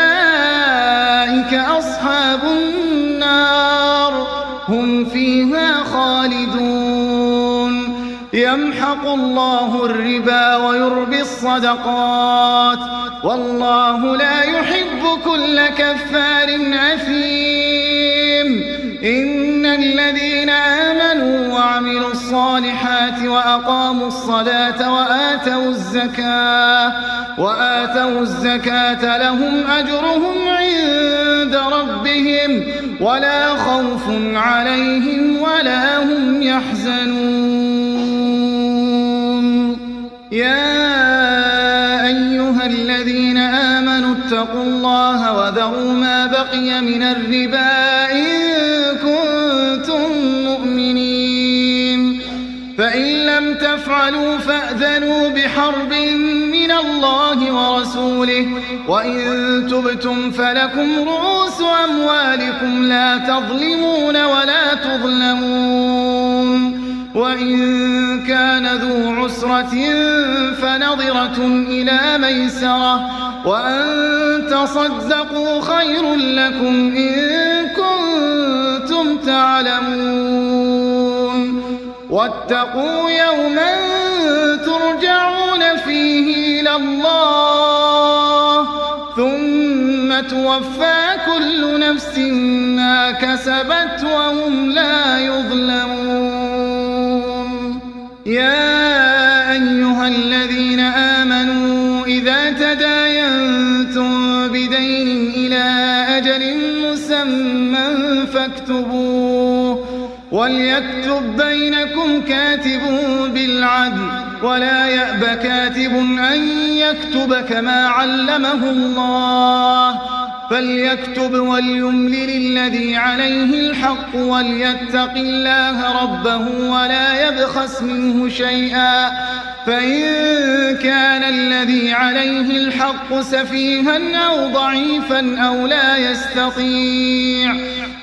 أصحاب النار هم فيها خالدون. يمحق الله الربا ويربي الصدقات والله لا يحب كل كفار أثيم. إن الذين آمنوا وعملوا الصالحات وأقاموا الصلاة وآتوا الزكاة لهم أجرهم عند ربهم ولا خوف عليهم ولا هم يحزنون. يا أيها الذين آمنوا اتقوا الله وذروا ما بقي من الربا إن كنتم مؤمنين، فإن لم تفعلوا فأذنوا بحرب من الله ورسوله، وإن تبتم فلكم رؤوس أموالكم لا تظلمون ولا تظلمون. وإن كان ذو عسرة فنظرة إلى ميسرة وأن تصدقوا خير لكم إن كنتم تعلمون. واتقوا يوما ترجعون فيه إلى الله ثم توفى كل نفس ما كسبت وهم لا يظلمون. يا أيها الذين آمنوا إذا تداينتم بدين إلى أجل مسمى فاكتبوه، وليكتب بينكم كاتب بالعدل ولا يأب كاتب أن يكتب كما علمه الله، فليكتب وليملل الذي عليه الحق وليتق الله ربه ولا يبخس منه شيئا، فإن كان الذي عليه الحق سفيها أو ضعيفا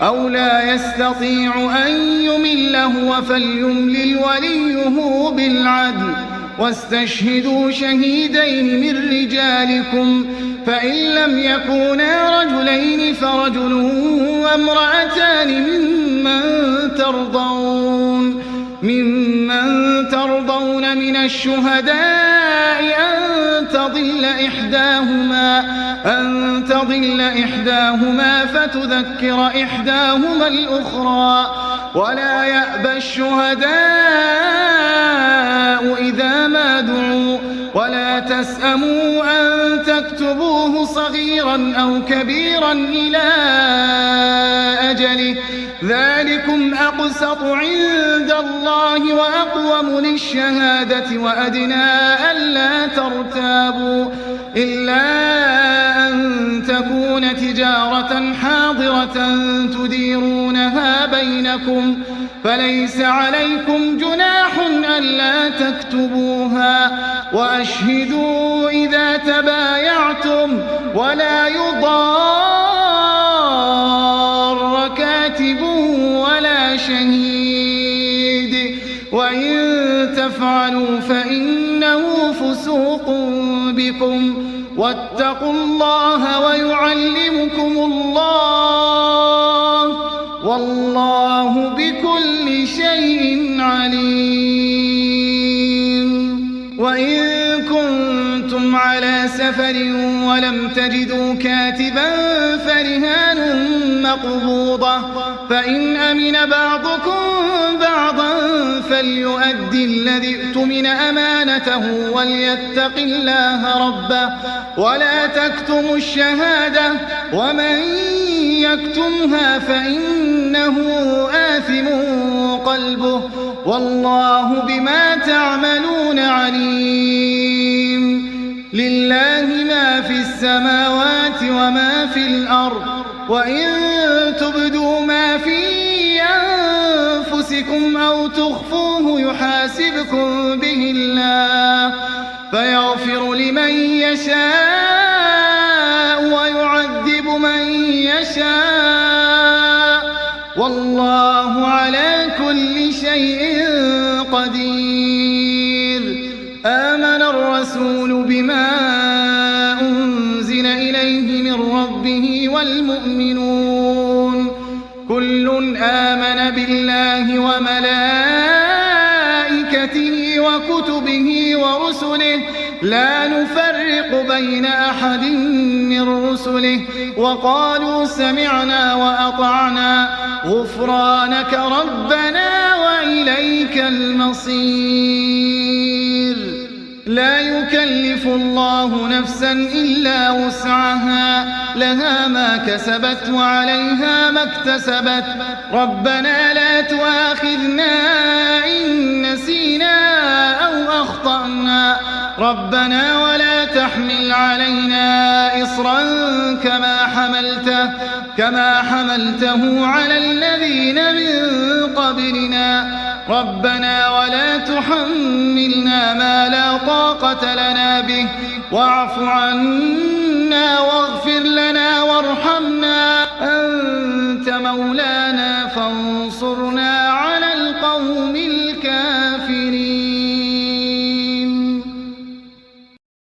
أو لا يستطيع أن يمل هو فليملل وليه بالعدل، واستشهدوا شهيدين من رجالكم، فإن لم يكونا رجلين فرجل وامرأتان ممن ترضون من الشهداء أن تضل إحداهما فتذكر إحداهما الأخرى، ولا يأبى الشهداء إذا ما دعوا، ولا تسأموا أن تكتبوه صغيرا أو كبيرا إلى أجله، ذلكم أقسط عند الله وأقوم للشهادة وأدنى ألا ترتابوا، إلا أن تكون تجارة حاضرة تديرونها بينكم، فليس عليكم جناح ألا تكتبوها، وأشهدوا إذا تبايعتم ولا يضار كاتب ولا شهيد، وإن تفعلوا فإنه فسوق بكم، واتقوا الله ويعلمكم الله والله بكل شيء عليم. وإن كنتم على سفر ولم تجدوا كاتبا فرهان مقبوضة فإن أمن بعضكم بعضا فليؤدي الذي اؤتمن أمانته وليتق الله ربه ولا تكتموا الشهادة ومن يكتمها فإنه آثم قلبه والله بما تعملون عليم. لله ما في السماوات وما في الأرض وإن تبدوا ما في أنفسكم أو تخفوه يحاسبكم به الله فيغفر لمن يشاء ويعذب من يشاء والله على كل شيء قدير. آمن الرسول بما أنزل إليه من ربه والمؤمنون كل آمن بالله وملائكته وكتبه ورسله لا نفرق بين أحد من رسله وقالوا سمعنا وأطعنا غفرانك ربنا وإليك المصير. لا يكلف الله نفسا إلا وسعها لها ما كسبت وعليها ما اكتسبت ربنا لا تؤاخذنا إن نسينا أو أخطأنا ربنا ولا تحمل علينا إصرا كما حملته على الذين من قبلنا ربنا ولا تحملنا ما لا طاقة لنا به واعف عنا واغفر لنا